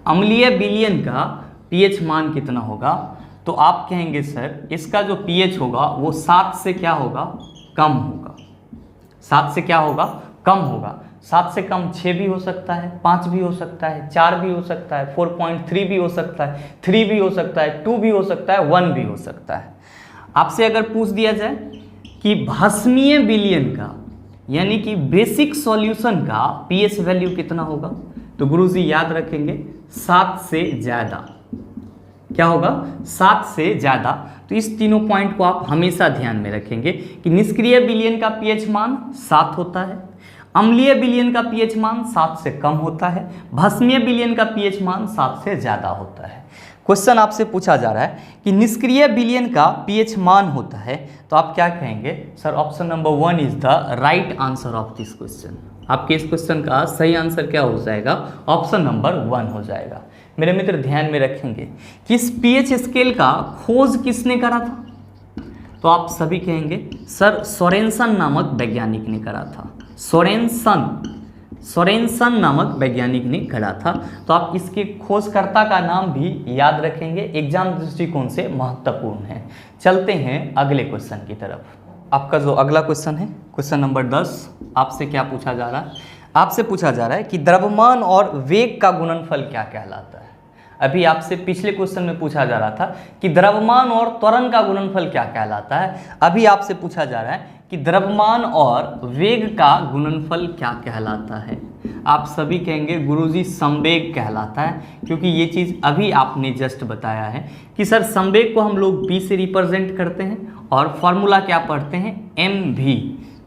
S2: अम्लीय विलयन का पीएच मान कितना होगा, तो आप कहेंगे सर इसका जो पीएच होगा वो 7 से क्या होगा? कम होगा। 7 से क्या होगा? कम होगा। 7 से कम 6 भी हो सकता है, 5 भी हो सकता है, 4 भी हो सकता है, 4.3 भी हो सकता है, 3 भी हो सकता है, 2 भी हो सकता है, 1 भी हो सकता है। आपसे अगर पूछ दिया जाए कि भस्मीय विलयन का यानी कि बेसिक सॉल्यूशन का पीएच वैल्यू कितना होगा, तो गुरुजी याद रखेंगे 7 से ज़्यादा। क्या होगा 7 से ज़्यादा। तो इस तीनों पॉइंट को आप हमेशा ध्यान में रखेंगे कि निष्क्रिय विलयन का पीएच मान 7 होता है, अम्लीय विलयन का पीएच मान 7 से कम होता है, भस्मीय विलयन का पीएच मान 7 से ज़्यादा होता है। क्वेश्चन आपसे पूछा जा रहा है कि निष्क्रिय विलयन का पीएच मान होता है, तो आप क्या कहेंगे sir? Option number 1 is the right answer of this question. आपके इस क्वेश्चन का सही आंसर क्या हो जाएगा? ऑप्शन नंबर 1 हो जाएगा। मेरे मित्र ध्यान में रखेंगे कि इस पीएच स्केल का खोज किसने करा था? तो आप सभी कहेंगे सर सोरेनसन नामक वैज्ञानिक ने करा था। सोरेनसन नामक वैज्ञानिक ने करा था। तो आप इसके खोजकर्ता का नाम भी याद रखेंगे, एग्जाम दृष्टिकोण से महत्वपूर्ण है। चलते हैं अगले क्वेश्चन की तरफ। आपका जो अगला क्वेश्चन है, क्वेश्चन नंबर 10, आपसे क्या पूछा जा रहा है? आपसे पूछा जा रहा है कि द्रव्यमान और वेग का गुणनफल क्या कहलाता है। अभी आपसे पिछले क्वेश्चन में पूछा जा रहा था कि द्रव्यमान और त्वरण का गुणनफल क्या कहलाता है। अभी आपसे पूछा जा रहा है कि द्रव्यमान और वेग का गुणनफल क्या कहलाता है। आप सभी कहेंगे गुरुजी संवेग कहलाता है, क्योंकि ये चीज़ अभी आपने जस्ट बताया है कि सर संवेग को हम लोग v से रिप्रेजेंट करते हैं और फॉर्मूला क्या पढ़ते हैं? mv।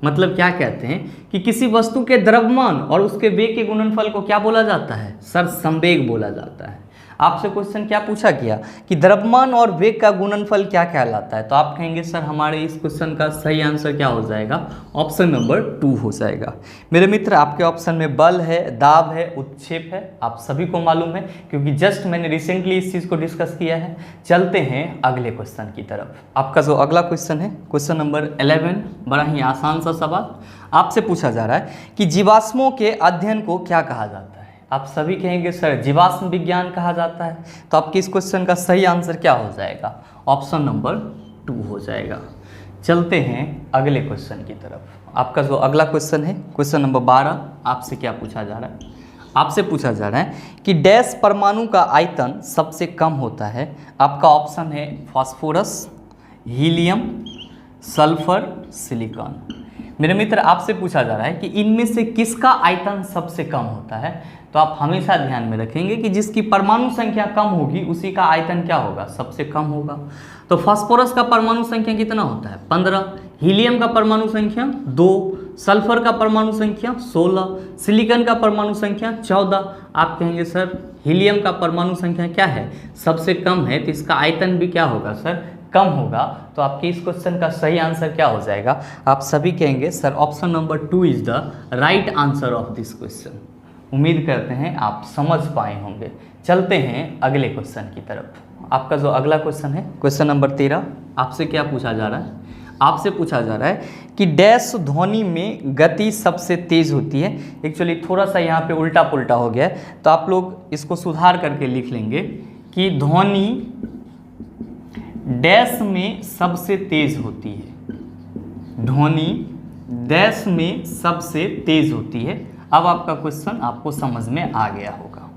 S2: मतलब क्या कहते हैं कि किसी वस्तु के द्रव्यमान और उसके वेग के गुणनफल को क्या बोला जाता है? सर संवेग बोला जाता है। आपसे क्वेश्चन क्या पूछा गया कि द्रव्यमान और वेग का गुणनफल क्या कहलाता है, तो आप कहेंगे सर हमारे इस क्वेश्चन का सही आंसर क्या हो जाएगा? ऑप्शन नंबर 2 हो जाएगा। मेरे मित्र आपके ऑप्शन में बल है, दाब है, उत्क्षेप है, आप सभी को मालूम है क्योंकि जस्ट मैंने रिसेंटली इस चीज़ को डिस्कस किया है। चलते हैं अगले क्वेश्चन की तरफ। आपका जो अगला क्वेश्चन है, क्वेश्चन नंबर 11, बड़ा ही आसान सा सवाल। आपसे पूछा जा रहा है कि जीवाश्मों के अध्ययन को क्या कहा जाता है। आप सभी कहेंगे सर जीवाश्म विज्ञान कहा जाता है। तो आपके इस क्वेश्चन का सही आंसर क्या हो जाएगा? ऑप्शन नंबर 2 हो जाएगा। चलते हैं अगले क्वेश्चन की तरफ। आपका जो अगला क्वेश्चन है, क्वेश्चन नंबर 12, आपसे क्या पूछा जा रहा है? आपसे पूछा जा रहा है कि डैश परमाणु का आयतन सबसे कम होता है। आपका ऑप्शन है फास्फोरस, हीलियम, सल्फर, सिलिकॉन। मेरे मित्र आपसे पूछा जा रहा है कि इनमें से किसका आयतन सबसे कम होता है। तो आप हमेशा ध्यान में रखेंगे कि जिसकी परमाणु संख्या कम होगी उसी का आयतन क्या होगा? सबसे कम होगा। तो फास्फोरस का परमाणु संख्या कितना होता है? 15। हीलियम का परमाणु संख्या 2, सल्फर का परमाणु संख्या 16, सिलिकॉन का परमाणु संख्या 14। आप कहेंगे सर हीलियम का परमाणु संख्या क्या है? सबसे कम है, तो इसका आयतन भी क्या होगा सर? कम होगा। तो आपके इस क्वेश्चन का सही आंसर क्या हो जाएगा? आप सभी कहेंगे sir option number 2 is the right answer of this question. उम्मीद करते हैं आप समझ पाए होंगे। चलते हैं अगले क्वेश्चन की तरफ। आपका जो अगला क्वेश्चन है, क्वेश्चन नंबर 13, आपसे क्या पूछा जा रहा है? आपसे पूछा जा रहा है कि डैश ध्वनि में गति सबसे तेज होती है। एक्चुअली थोड़ा सा यहाँ पे उल्टा पुल्टा हो गया है, तो आप लोग इसको सुधार करके लिख लेंगे कि ध्वनि डैश में सबसे तेज होती है। ध्वनि डैश में सबसे तेज होती है। अब आपका क्वेश्चन आपको समझ में आ गया होगा।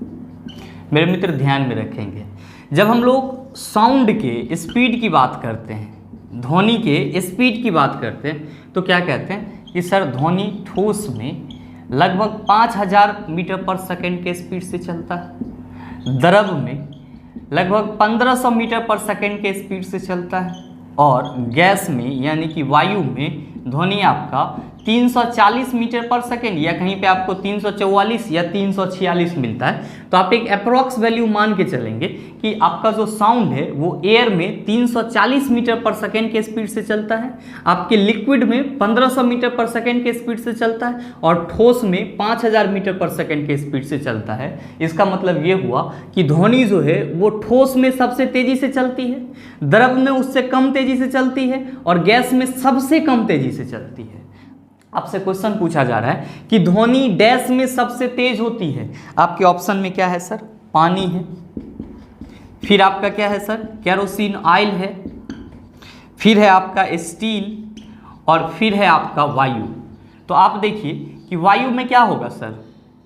S2: मेरे मित्र ध्यान में रखेंगे, जब हम लोग साउंड के स्पीड की बात करते हैं, ध्वनि के स्पीड की बात करते हैं, तो क्या कहते हैं कि सर ध्वनि ठोस में लगभग 5000 मीटर पर सेकंड के स्पीड से चलता है, द्रव में लगभग 1500 मीटर पर सेकंड के स्पीड से चलता है, और गैस में यानी कि वायु में ध्वनि आपका 340 मीटर पर सेकेंड या कहीं पे आपको 344 या 346 मिलता है। तो आप एक अप्रॉक्स वैल्यू मान के चलेंगे कि आपका जो साउंड है वो एयर में 340 मीटर पर सेकेंड के स्पीड से चलता है, आपके लिक्विड में 1500 मीटर पर सेकेंड के स्पीड से चलता है, और ठोस में 5000 मीटर पर सेकेंड के स्पीड से चलता है। इसका मतलब ये हुआ कि ध्वनि जो है वो ठोस में सबसे तेजी से चलती है, द्रव में उससे कम तेजी से चलती है, और गैस में सबसे कम तेजी से चलती है। आपसे क्वेश्चन पूछा जा रहा है कि ध्वनि डैश में सबसे तेज होती है। आपके ऑप्शन में क्या है सर? पानी है, फिर आपका क्या है सर? केरोसिन ऑयल है, फिर है आपका स्टील, और फिर है आपका वायु। तो आप देखिए कि वायु में क्या होगा सर?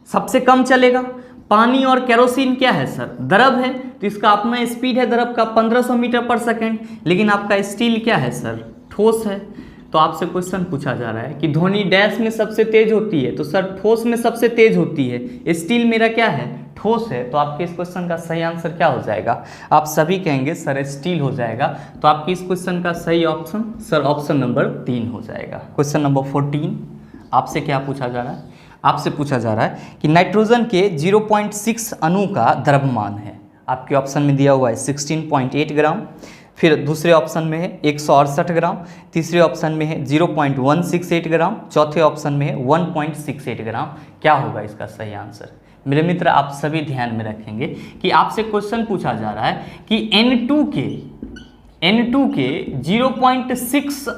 S2: सबसे कम चलेगा। पानी और केरोसिन क्या है सर? द्रव है, तो इसका अपना स्पीड है द्रव का 1500 मीटर पर सेकेंड, लेकिन आपका स्टील क्या है सर? ठोस है। तो आपसे क्वेश्चन पूछा जा रहा है कि ध्वनि डैश में सबसे तेज होती है, तो सर ठोस में सबसे तेज होती है, स्टील मेरा क्या है? ठोस है तो आपके इस क्वेश्चन का सही आंसर क्या हो जाएगा? आप सभी कहेंगे सर स्टील हो जाएगा। तो आपके इस क्वेश्चन का सही ऑप्शन सर ऑप्शन नंबर 3 हो जाएगा। क्वेश्चन नंबर 14 आपसे क्या पूछा जा रहा है? आपसे पूछा जा रहा है कि नाइट्रोजन के 0.6 अणु का द्रव्यमान है। आपके ऑप्शन में दिया हुआ है 16.8 ग्राम, फिर दूसरे ऑप्शन में है 168 ग्राम, तीसरे ऑप्शन में है 0.168 ग्राम, चौथे ऑप्शन में है 1.68 ग्राम। क्या होगा इसका सही आंसर? मेरे मित्र आप सभी ध्यान में रखेंगे कि आपसे क्वेश्चन पूछा जा रहा है कि N2 के 0.6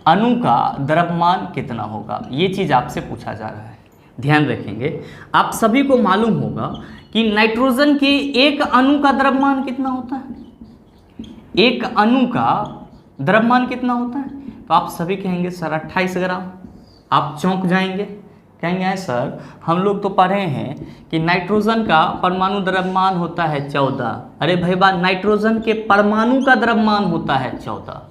S2: अणु का द्रव्यमान कितना होगा, ये चीज़ आपसे पूछा जा रहा है। ध्यान रखेंगे, आप सभी को मालूम होगा कि नाइट्रोजन के एक अणु का द्रव्यमान कितना होता है? एक अणु का द्रव्यमान कितना होता है? तो आप सभी कहेंगे सर 28 ग्राम। आप चौंक जाएंगे, कहेंगे सर हम लोग तो पढ़े हैं कि नाइट्रोजन का परमाणु द्रव्यमान होता है 14। अरे भाई बा, नाइट्रोजन के परमाणु का द्रव्यमान होता है 14।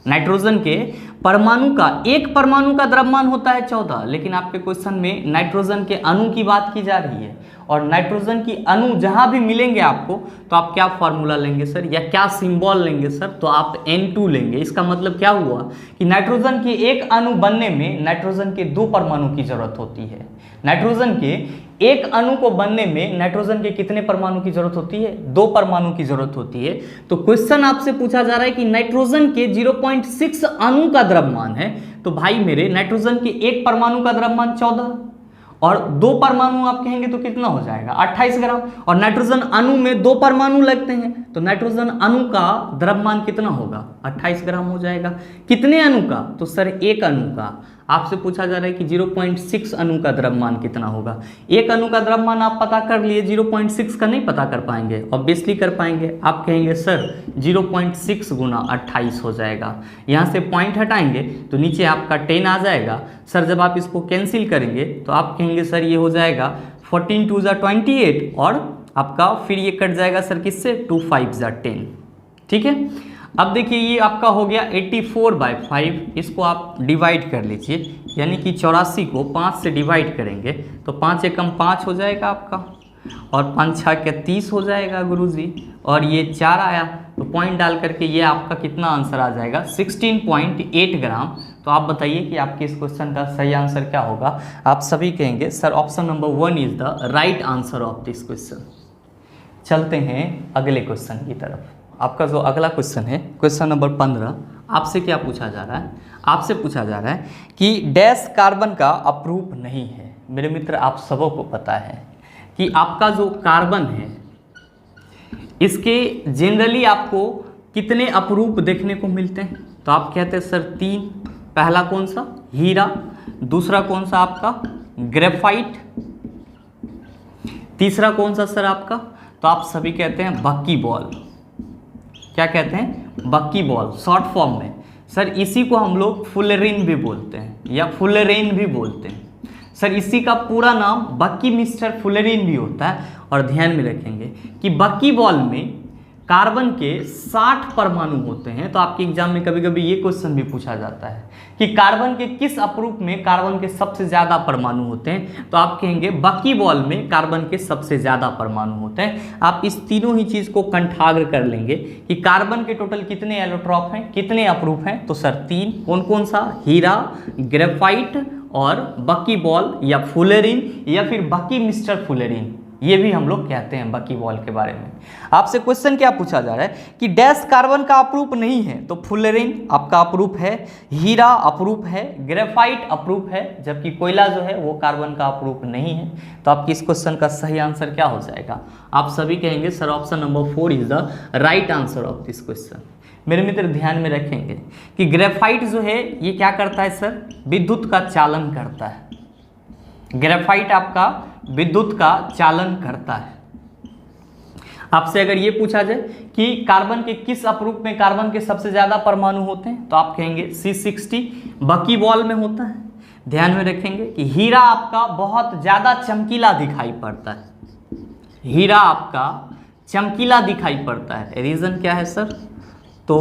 S2: नाइट्रोजन के परमाणु का, एक परमाणु का द्रव्यमान होता है 14, लेकिन आपके क्वेश्चन में नाइट्रोजन के अणु की बात की जा रही है। और नाइट्रोजन की अणु जहां भी मिलेंगे आपको, तो आप क्या फॉर्मूला लेंगे सर, या क्या सिंबल लेंगे सर? तो आप N2 लेंगे। इसका मतलब क्या हुआ कि नाइट्रोजन के एक अणु बनने में नाइट्रोजन के 2 परमाणु की जरूरत होती है। नाइट्रोजन के एक अणु को बनने में नाइट्रोजन के कितने परमाणु की जरूरत होती है? 2 परमाणु की जरूरत होती है। तो क्वेश्चन आपसे पूछा जा रहा है कि नाइट्रोजन के 0.6 अणु का द्रव्यमान है। तो भाई मेरे नाइट्रोजन के एक परमाणु का द्रव्यमान 14 और 2 परमाणु आप कहेंगे तो कितना हो जाएगा? 28 ग्राम। और नाइट्रोजन अणु में 2 परमाणु लगते हैं, तो नाइट्रोजन अणु का द्रव्यमान कितना होगा? 28 ग्राम हो जाएगा। कितने अणु का? तो सर एक अणु का। आपसे पूछा जा रहा है कि 0.6 अणु का द्रव्यमान कितना होगा। एक अणु का द्रव्यमान आप पता कर लिए, 0.6 का नहीं पता कर पाएंगे, ऑब्वियसली कर पाएंगे। आप कहेंगे सर 0.6 गुना 28 हो जाएगा। यहाँ से पॉइंट हटाएंगे तो नीचे आपका 10 आ जाएगा। सर जब आप इसको कैंसिल करेंगे तो आप कहेंगे सर ये हो जाएगा 14 2 28 और आपका फिर ये कट जाएगा सर किससे? 2 5 10। ठीक है, अब देखिए ये आपका हो गया 84/5। इसको आप डिवाइड कर लीजिए, यानी कि 84 को 5 से डिवाइड करेंगे तो 5 एकम 5 हो जाएगा आपका, और 5 6 के 30 हो जाएगा गुरुजी, और ये 4 आया तो पॉइंट डाल करके ये आपका कितना आंसर आ जाएगा? 16.8 ग्राम। तो आप बताइए कि आपके इस क्वेश्चन का सही आंसर क्या होगा? आप सभी कहेंगे sir option number 1 is the right answer of this question. चलते हैं अगले क्वेश्चन की तरफ। आपका जो अगला क्वेश्चन है, क्वेश्चन नंबर 15, आपसे क्या पूछा जा रहा है? आपसे पूछा जा रहा है कि डैश कार्बन का अपरूप नहीं है। मेरे मित्र आप सबों को पता है कि आपका जो कार्बन है इसके जनरली आपको कितने अपरूप देखने को मिलते हैं? तो आप कहते हैं सर 3। पहला कौन सा? हीरा। दूसरा कौन सा आपका? ग्रेफाइट। तीसरा कौन सा सर आपका? तो आप सभी कहते हैं बक्की बॉल। क्या कहते हैं? बक्की बॉल शॉर्ट फॉर्म में। सर इसी को हम लोग फुलरेन भी बोलते हैं या फुलरेन भी बोलते हैं। सर इसी का पूरा नाम बक्की मिस्टर फुलरेन भी होता है। और ध्यान में रखेंगे कि बक्की बॉल में कार्बन के 60 परमाणु होते हैं। तो आपके एग्जाम में कभी कभी ये क्वेश्चन भी पूछा जाता है कि कार्बन के किस अपरूप में कार्बन के सबसे ज़्यादा परमाणु होते हैं? तो आप कहेंगे बक्की बॉल में कार्बन के सबसे ज़्यादा परमाणु होते हैं। आप इस तीनों ही चीज़ को कंठाग्र कर लेंगे कि कार्बन के टोटल कितने एलोट्रॉप हैं, कितने अपरूप हैं? तो सर 3। कौन कौन सा? हीरा, ग्रेफाइट और बक्की बॉल या फुलरेन या फिर बक्की मिस्टर फुलरेन, ये भी हम लोग कहते हैं बक्की बॉल के बारे में। आपसे क्वेश्चन क्या पूछा जा रहा है कि डैश कार्बन का अपरूप नहीं है। तो फुलरेन आपका अपरूप है, हीरा अपरूप है, ग्रेफाइट अपरूप है, जबकि कोयला जो है वो कार्बन का अपरूप नहीं है। तो आपकी इस क्वेश्चन का सही आंसर क्या हो जाएगा? आप सभी कहेंगे sir option number 4 is the right answer of this question. मेरे मित्र ध्यान में रखेंगे कि ग्रेफाइट जो है ये क्या करता है सर? विद्युत का चालन करता है। ग्रेफाइट आपका विद्युत का चालन करता है। आपसे अगर ये पूछा जाए कि कार्बन के किस अपरूप में कार्बन के सबसे ज्यादा परमाणु होते हैं, तो आप कहेंगे C60 बक्की बॉल में होता है। ध्यान में रखेंगे कि हीरा आपका बहुत ज्यादा चमकीला दिखाई पड़ता है। हीरा आपका चमकीला दिखाई पड़ता है। रीजन क्या है सर? तो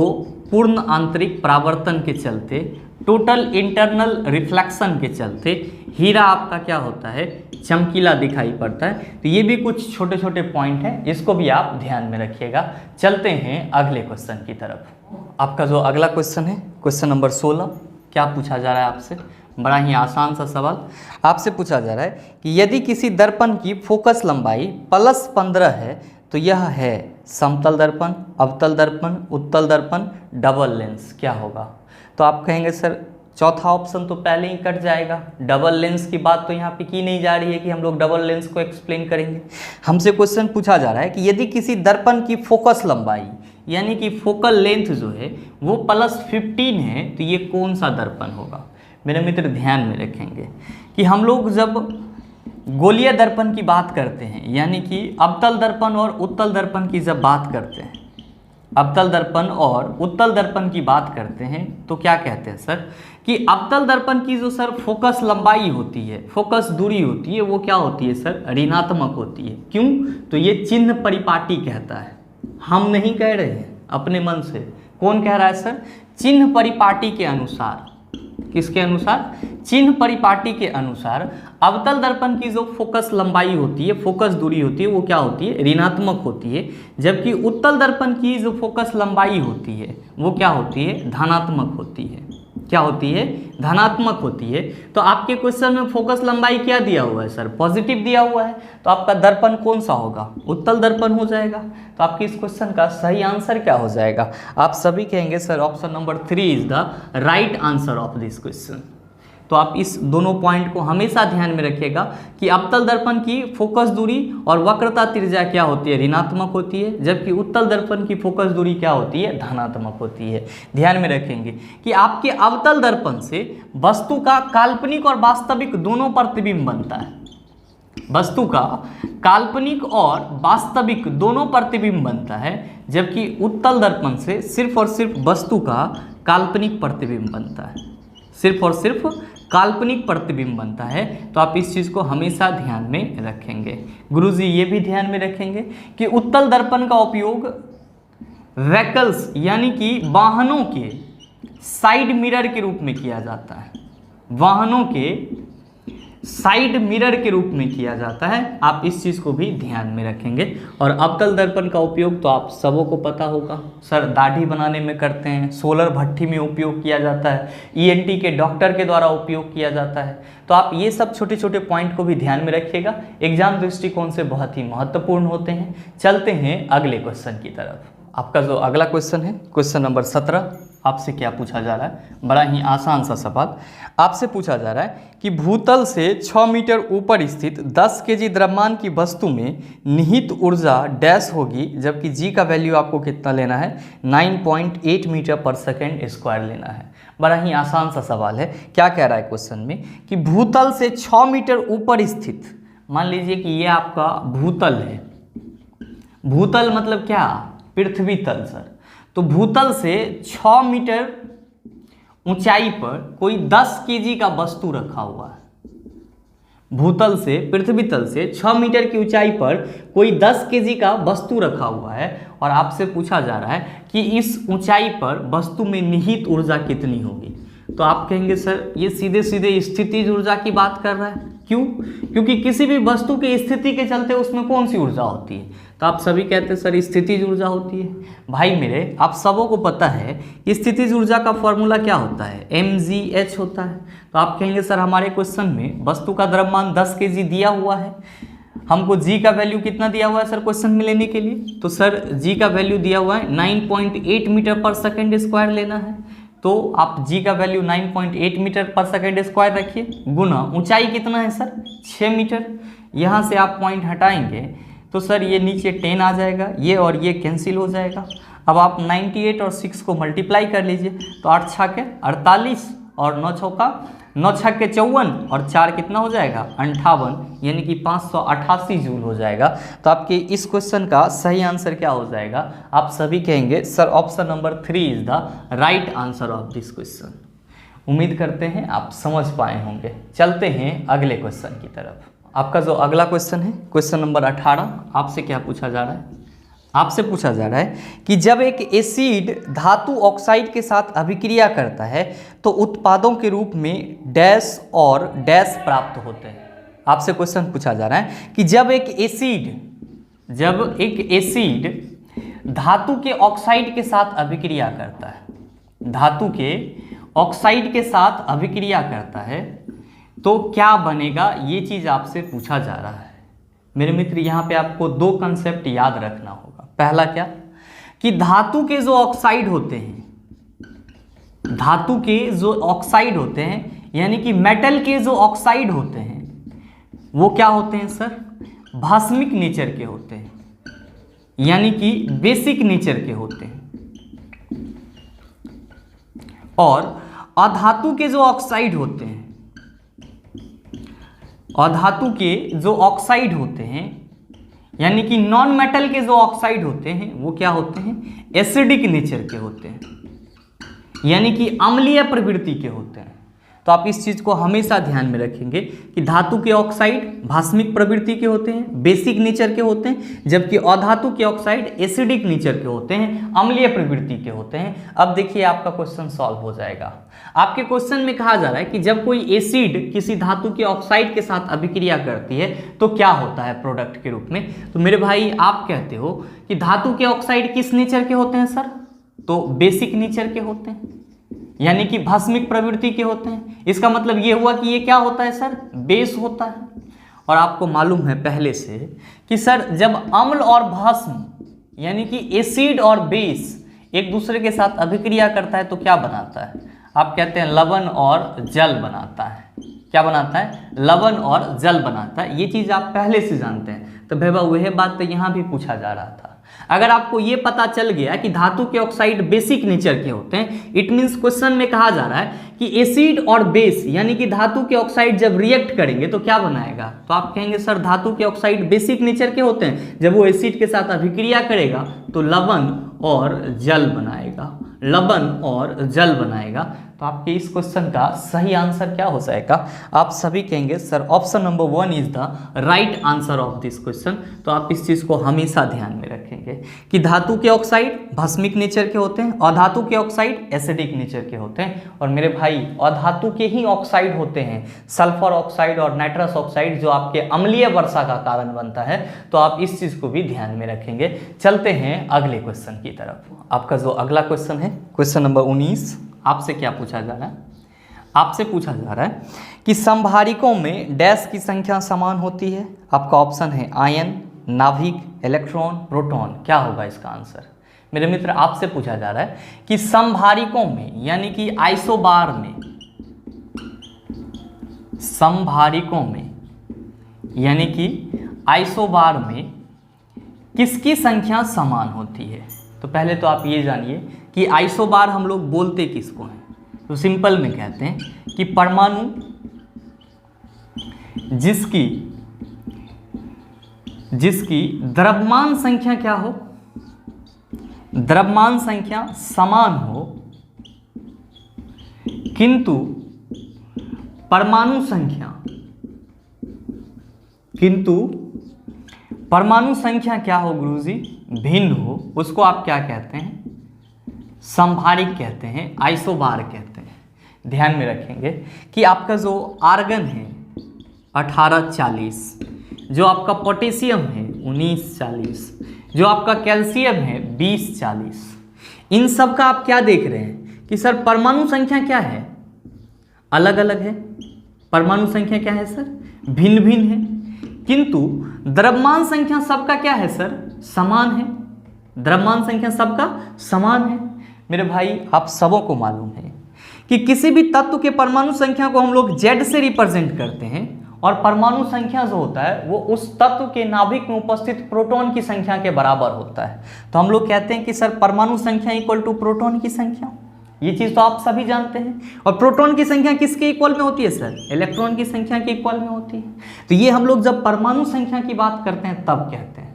S2: पूर्ण आंतरिक परावर्तन के चलते, टोटल इंटरनल रिफ्लेक्शन के चलते
S1: हीरा आपका क्या होता है, चमकीला दिखाई पड़ता है। तो ये भी कुछ छोटे छोटे पॉइंट हैं, इसको भी आप ध्यान में रखिएगा। चलते हैं अगले क्वेश्चन की तरफ। आपका जो अगला क्वेश्चन है, क्वेश्चन नंबर 16, क्या पूछा जा रहा है आपसे, बड़ा ही आसान सा सवाल आपसे पूछा जा रहा है कि यदि किसी दर्पण की फोकस लंबाई +15 है तो यह है समतल दर्पण, अवतल दर्पण, उत्तल दर्पण, डबल लेंस, क्या होगा। तो आप कहेंगे सर चौथा ऑप्शन तो पहले ही कट जाएगा, डबल लेंस की बात तो यहाँ पे की नहीं जा रही है कि हम लोग डबल लेंस को एक्सप्लेन करेंगे। हमसे क्वेश्चन पूछा जा रहा है कि यदि किसी दर्पण की फोकस लंबाई यानी कि फोकल लेंथ जो है वो +15 है तो ये कौन सा दर्पण होगा। मेरे मित्र ध्यान में रखेंगे कि हम लोग जब गोलीय दर्पण की बात करते हैं यानी कि अवतल दर्पण और उत्तल दर्पण की जब बात करते हैं, अवतल दर्पण और उत्तल दर्पण की बात करते हैं तो क्या कहते हैं सर कि अवतल दर्पण की जो सर फोकस लंबाई होती है, फोकस दूरी होती है, वो क्या होती है सर, ऋणात्मक होती है। क्यों, तो ये चिन्ह परिपाटी कहता है, हम नहीं कह रहे हैं अपने मन से। कौन कह रहा है सर, चिन्ह परिपाटी के अनुसार। किसके अनुसार, चिन्ह परिपाटी के अनुसार अवतल दर्पण की जो फोकस लंबाई होती है, फोकस दूरी होती है, वो क्या होती है, ऋणात्मक होती है, जबकि उत्तल दर्पण की जो फोकस लंबाई होती है वो क्या होती है, धनात्मक होती है। क्या होती है, धनात्मक होती है। तो आपके क्वेश्चन में फोकस लंबाई क्या दिया हुआ है सर, पॉजिटिव दिया हुआ है, तो आपका दर्पण कौन सा होगा, उत्तल दर्पण हो जाएगा। तो आपके इस क्वेश्चन का सही आंसर क्या हो जाएगा, आप सभी कहेंगे sir option number 3 is the right answer of this question. तो आप इस दोनों पॉइंट को हमेशा ध्यान में रखिएगा कि अवतल दर्पण की फोकस दूरी और वक्रता त्रिज्या क्या होती है, ऋणात्मक होती है, जबकि उत्तल दर्पण की फोकस दूरी क्या होती है, धनात्मक होती है। ध्यान में रखेंगे कि आपके अवतल दर्पण से वस्तु का काल्पनिक और वास्तविक दोनों प्रतिबिंब बनता है, वस्तु का काल्पनिक और वास्तविक दोनों प्रतिबिंब बनता है, जबकि उत्तल दर्पण से सिर्फ और सिर्फ वस्तु का काल्पनिक प्रतिबिंब बनता है, सिर्फ और सिर्फ काल्पनिक प्रतिबिंब बनता है। तो आप इस चीज़ को हमेशा ध्यान में रखेंगे। गुरुजी ये भी ध्यान में रखेंगे कि उत्तल दर्पण का उपयोग व्हीकल्स यानी कि वाहनों के साइड मिरर के रूप में किया जाता है, वाहनों के साइड मिरर के रूप में किया जाता है। आप इस चीज़ को भी ध्यान में रखेंगे। और अवतल दर्पण का उपयोग तो आप सबों को पता होगा सर, दाढ़ी बनाने में करते हैं, सोलर भट्ठी में उपयोग किया जाता है, ईएनटी के डॉक्टर के द्वारा उपयोग किया जाता है। तो आप ये सब छोटे छोटे पॉइंट को भी ध्यान में रखिएगा, एग्जाम दृष्टिकोण से बहुत ही महत्वपूर्ण होते हैं। चलते हैं अगले क्वेश्चन की तरफ। आपका जो अगला क्वेश्चन है, क्वेश्चन नंबर 17, आपसे क्या पूछा जा रहा है, बड़ा ही आसान सा सवाल आपसे पूछा जा रहा है कि भूतल से 6 मीटर ऊपर स्थित 10 केजी द्रव्यमान की वस्तु में निहित ऊर्जा डैश होगी, जबकि जी का वैल्यू आपको कितना लेना है, 9.8 मीटर पर सेकेंड स्क्वायर लेना है। बड़ा ही आसान सा सवाल है। क्या कह रहा है क्वेश्चन में कि भूतल से 6 मीटर ऊपर स्थित, मान लीजिए कि ये आपका भूतल है, भूतल मतलब क्या, पृथ्वी तल सर। तो भूतल से 6 मीटर ऊंचाई पर कोई 10 केजी का वस्तु रखा हुआ है, भूतल से, पृथ्वी तल से 6 मीटर की ऊंचाई पर कोई 10 केजी का वस्तु रखा हुआ है और आपसे पूछा जा रहा है कि इस ऊंचाई पर वस्तु में निहित ऊर्जा कितनी होगी। तो आप कहेंगे सर ये सीधे सीधे स्थितिज ऊर्जा की बात कर रहा है। क्यों, क्योंकि किसी भी वस्तु की स्थिति के चलते उसमें कौन सी ऊर्जा होती है, तो आप सभी कहते हैं सर स्थितिज ऊर्जा होती है। भाई मेरे, आप सबों को पता है स्थितिज ऊर्जा का फॉर्मूला क्या होता है, mgh होता है। तो आप कहेंगे सर हमारे क्वेश्चन में वस्तु का द्रव्यमान 10 केजी दिया हुआ है, हमको g का वैल्यू कितना दिया हुआ है सर क्वेश्चन में लेने के लिए, तो सर g का वैल्यू दिया हुआ है 9.8 मीटर पर सेकेंड स्क्वायर लेना है। तो आप g का वैल्यू 9.8 मीटर पर सेकेंड स्क्वायर रखिए, गुना ऊंचाई कितना है सर 6 मीटर, यहाँ से आप पॉइंट हटाएंगे तो सर ये नीचे 10 आ जाएगा, ये और ये कैंसिल हो जाएगा। अब आप 98 और 6 को मल्टीप्लाई कर लीजिए, तो 8 छक्के 48 और 9 छक्के 54 और 4 कितना हो जाएगा 58, यानी कि 588 जूल हो जाएगा। तो आपके इस क्वेश्चन का सही आंसर क्या हो जाएगा, आप सभी कहेंगे sir option number 3 is the right answer of this question. उम्मीद करते हैं आप समझ पाए होंगे। चलते हैं अगले क्वेश्चन की तरफ। आपका जो अगला क्वेश्चन है, क्वेश्चन नंबर 18, आपसे क्या पूछा जा रहा है,
S2: आपसे पूछा जा रहा है कि जब एक एसिड धातु ऑक्साइड के साथ अभिक्रिया करता है तो उत्पादों के रूप में डैश और डैश प्राप्त होते हैं। आपसे क्वेश्चन पूछा जा रहा है कि जब एक एसिड धातु के ऑक्साइड के साथ अभिक्रिया करता है, धातु के ऑक्साइड के साथ अभिक्रिया करता है तो क्या बनेगा, ये चीज़ आपसे पूछा जा रहा है। मेरे मित्र यहाँ पे आपको दो कंसेप्ट याद रखना होगा। पहला क्या कि धातु के जो ऑक्साइड होते हैं, धातु के जो ऑक्साइड होते हैं यानी कि मेटल के जो ऑक्साइड होते हैं वो क्या होते हैं सर, भास्मिक नेचर के होते हैं, यानी कि बेसिक नेचर के होते हैं। और अधातु के जो ऑक्साइड होते हैं, अधातु के जो ऑक्साइड होते हैं यानी कि नॉन मेटल के जो ऑक्साइड होते हैं वो क्या होते हैं, एसिडिक नेचर के होते हैं, यानी कि अम्लीय प्रवृत्ति के होते हैं। तो आप इस चीज़ को हमेशा ध्यान में रखेंगे कि धातु के ऑक्साइड भास्मिक प्रवृत्ति के होते हैं, बेसिक नेचर के होते हैं, जबकि अधातु के ऑक्साइड एसिडिक नेचर के होते हैं, अम्लीय प्रवृत्ति के होते हैं। अब देखिए आपका क्वेश्चन सॉल्व हो जाएगा। आपके क्वेश्चन में कहा जा रहा है कि जब कोई एसिड किसी धातु के ऑक्साइड के साथ अभिक्रिया करती है तो क्या होता है प्रोडक्ट के रूप में। तो मेरे भाई आप कहते हो कि धातु के ऑक्साइड किस नेचर के होते हैं सर, तो बेसिक नेचर के होते हैं, यानी कि भास्मिक प्रवृत्ति के होते हैं। इसका मतलब ये हुआ कि ये क्या होता है सर, बेस होता है। और आपको मालूम है पहले से कि सर जब अम्ल और भस्म यानी कि एसिड और बेस एक दूसरे के साथ अभिक्रिया करता है तो क्या बनाता है, आप कहते हैं लवण और जल बनाता है। क्या बनाता है, लवण और जल बनाता है। ये चीज़ आप पहले से जानते हैं। तो भैया वह बात तो यहाँ भी पूछा जा रहा था। अगर आपको ये पता चल गया कि धातु के ऑक्साइड बेसिक नेचर के होते हैं, इट मीन्स क्वेश्चन में कहा जा रहा है कि एसिड और बेस यानी कि धातु के ऑक्साइड जब रिएक्ट करेंगे तो क्या बनाएगा, तो आप कहेंगे सर धातु के ऑक्साइड बेसिक नेचर के होते हैं, जब वो एसिड के साथ अभिक्रिया करेगा तो लवण और जल बनाएगा, लवण और जल बनाएगा। तो आपके इस क्वेश्चन का सही आंसर क्या हो जाएगा, आप सभी कहेंगे sir option number 1 is the right answer of this question. तो आप इस चीज़ को हमेशा ध्यान में रखेंगे कि धातु के ऑक्साइड भास्मिक नेचर के होते हैं, अधातु के ऑक्साइड एसिडिक नेचर के होते हैं। और मेरे भाई अधातु के ही ऑक्साइड होते हैं सल्फर ऑक्साइड और नाइट्रस ऑक्साइड जो आपके अम्लीय वर्षा का कारण बनता है। तो आप इस चीज़ को भी ध्यान में रखेंगे। चलते हैं अगले क्वेश्चन की तरफ। आपका जो अगला क्वेश्चन है क्वेश्चन नंबर 19, आपसे क्या पूछा जा रहा है, आपसे पूछा जा रहा है कि संभारिकों में डैश की संख्या समान होती है। आपका ऑप्शन है आयन, नाभिक, इलेक्ट्रॉन, प्रोटॉन। क्या होगा इसका आंसर। मेरे मित्र आपसे पूछा जा रहा है कि संभारिकों में यानी कि आइसोबार में, संभारिकों में यानी कि आइसोबार में किसकी संख्या समान होती है। तो पहले तो आप ये जानिए कि आइसोबार हम लोग बोलते किसको हैं, तो सिंपल में कहते हैं कि परमाणु जिसकी द्रव्यमान संख्या क्या हो, द्रव्यमान संख्या समान हो किंतु परमाणु संख्या क्या हो गुरुजी, भिन्न हो, उसको आप क्या कहते हैं, संभारिक कहते हैं, आइसोबार कहते हैं। ध्यान में रखेंगे कि आपका जो आर्गन है 1840, जो आपका पोटेशियम है 1940, जो आपका कैल्शियम है 2040, इन सब का आप क्या देख रहे हैं कि सर परमाणु संख्या क्या है, अलग अलग है। परमाणु संख्या क्या है सर, भिन्न भिन्न है, किंतु द्रव्यमान संख्या सबका क्या है सर, समान है। द्रव्यमान संख्या सबका समान है। मेरे भाई आप सबों को मालूम है कि किसी भी तत्व के परमाणु संख्या को हम लोग Z से रिप्रेजेंट करते हैं और परमाणु संख्या जो होता है वो उस तत्व के नाभिक में उपस्थित प्रोटॉन की संख्या के बराबर होता है। तो हम लोग कहते हैं कि सर परमाणु संख्या इक्वल टू प्रोटॉन की संख्या। ये चीज़ तो आप सभी जानते हैं। और प्रोटॉन की संख्या किसके इक्वल में होती है सर, इलेक्ट्रॉन की संख्या के इक्वल में होती है। तो ये हम लोग जब परमाणु संख्या की बात करते हैं तब कहते हैं।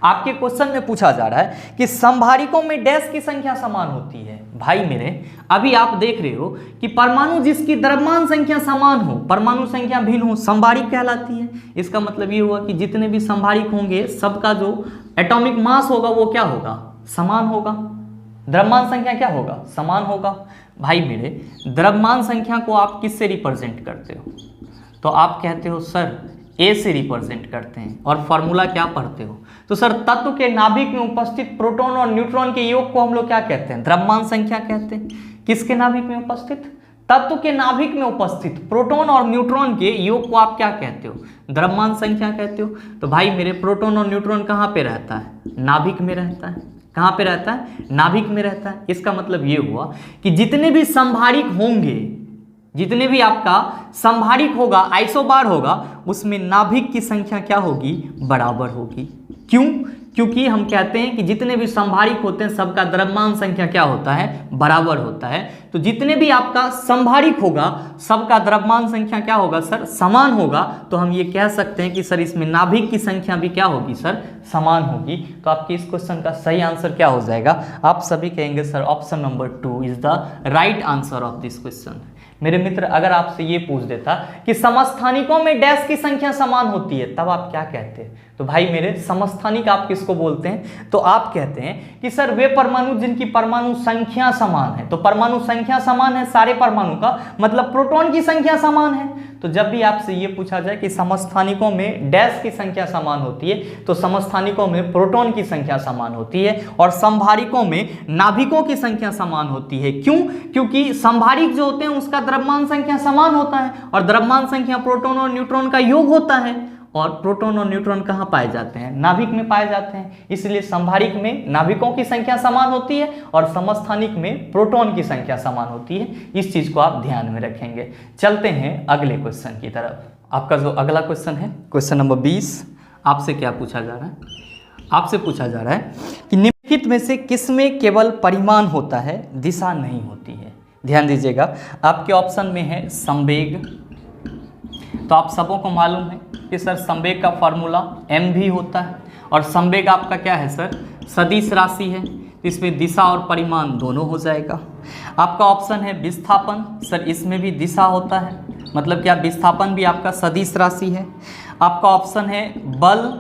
S2: आपके क्वेश्चन में पूछा जा रहा है कि संभारिकों में डैश की संख्या समान होती है। भाई मेरे अभी आप देख रहे हो कि परमाणु जिसकी द्रव्यमान संख्या समान हो, परमाणु संख्या भिन्न हो, संभारिक कहलाती है। इसका मतलब ये हुआ कि जितने भी संभारिक होंगे सबका जो
S1: एटॉमिक मास होगा वो क्या होगा, समान होगा। द्रव्यमान संख्या क्या होगा, समान होगा। भाई मेरे द्रव्यमान संख्या को आप किससे रिप्रेजेंट करते हो, तो आप कहते हो सर ए से रिप्रेजेंट करते हैं। और फॉर्मूला क्या पढ़ते हो, तो सर तत्व के नाभिक में उपस्थित प्रोटॉन और न्यूट्रॉन के योग को हम लोग क्या कहते हैं, द्रव्यमान संख्या कहते हैं। किसके नाभिक में उपस्थित, तत्व के नाभिक में उपस्थित प्रोटॉन और न्यूट्रॉन के योग को आप क्या कहते हो, द्रव्यमान संख्या कहते हो। तो भाई मेरे प्रोटॉन और न्यूट्रॉन कहाँ पे रहता है, नाभिक में रहता है। कहाँ पे रहता है, नाभिक में रहता है। इसका मतलब ये हुआ कि जितने भी संभारिक होंगे, जितने भी आपका संभारिक होगा, आइसोबार होगा, उसमें नाभिक की संख्या क्या होगी, बराबर होगी। क्यों, क्योंकि हम कहते हैं कि जितने भी संभारिक होते हैं सबका द्रव्यमान संख्या क्या होता है, बराबर होता है। तो जितने भी आपका संभारिक होगा सबका द्रव्यमान संख्या क्या होगा सर, समान होगा। तो हम ये कह सकते हैं कि सर इसमें नाभिक की संख्या भी क्या होगी सर, समान होगी। तो आपके इस क्वेश्चन का सही आंसर क्या हो जाएगा, आप सभी कहेंगे sir option number 2 is the right answer of this question. मेरे मित्र अगर आपसे ये पूछ देता कि समस्थानिकों में डैश की संख्या समान होती है, तब आप क्या कहते हैं, तो भाई मेरे समस्थानिक आप किसको बोलते हैं, तो आप कहते हैं कि सर वे परमाणु जिनकी परमाणु संख्या समान है। तो परमाणु संख्या समान है सारे परमाणु का मतलब प्रोटॉन की संख्या समान है। तो जब भी आपसे ये पूछा जाए कि समस्थानिकों में डैश की संख्या समान होती है, तो समस्थानिकों में प्रोटॉन की संख्या समान होती है और संभारिकों में नाभिकों की संख्या समान होती है। क्यों, क्योंकि संभारिक जो होते हैं उसका द्रव्यमान संख्या समान होता है और द्रव्यमान संख्या प्रोटॉन और न्यूट्रॉन का योग होता है। और प्रोटॉन और न्यूट्रॉन कहाँ पाए जाते हैं, नाभिक में पाए जाते हैं। इसलिए संभारिक में नाभिकों की संख्या समान होती है और समस्थानिक में प्रोटॉन की संख्या समान होती है। इस चीज को आप ध्यान में रखेंगे। चलते हैं अगले क्वेश्चन की तरफ। आपका जो अगला क्वेश्चन है, क्वेश्चन नंबर 20, आपसे क्या पूछा जा रहा है, आपसे पूछा जा रहा है कि निम्नलिखित में से किसमें केवल परिमाण होता है, दिशा नहीं होती है। ध्यान दीजिएगा, आपके ऑप्शन में है संवेग। तो आप सबों को मालूम है कि सर संवेग का फॉर्मूला m भी होता है और संवेग आपका क्या है सर, सदिश राशि है। तो इसमें दिशा और परिमाण दोनों हो जाएगा। आपका ऑप्शन है विस्थापन, सर इसमें भी दिशा होता है, मतलब क्या विस्थापन भी आपका सदिश राशि है। आपका ऑप्शन है बल,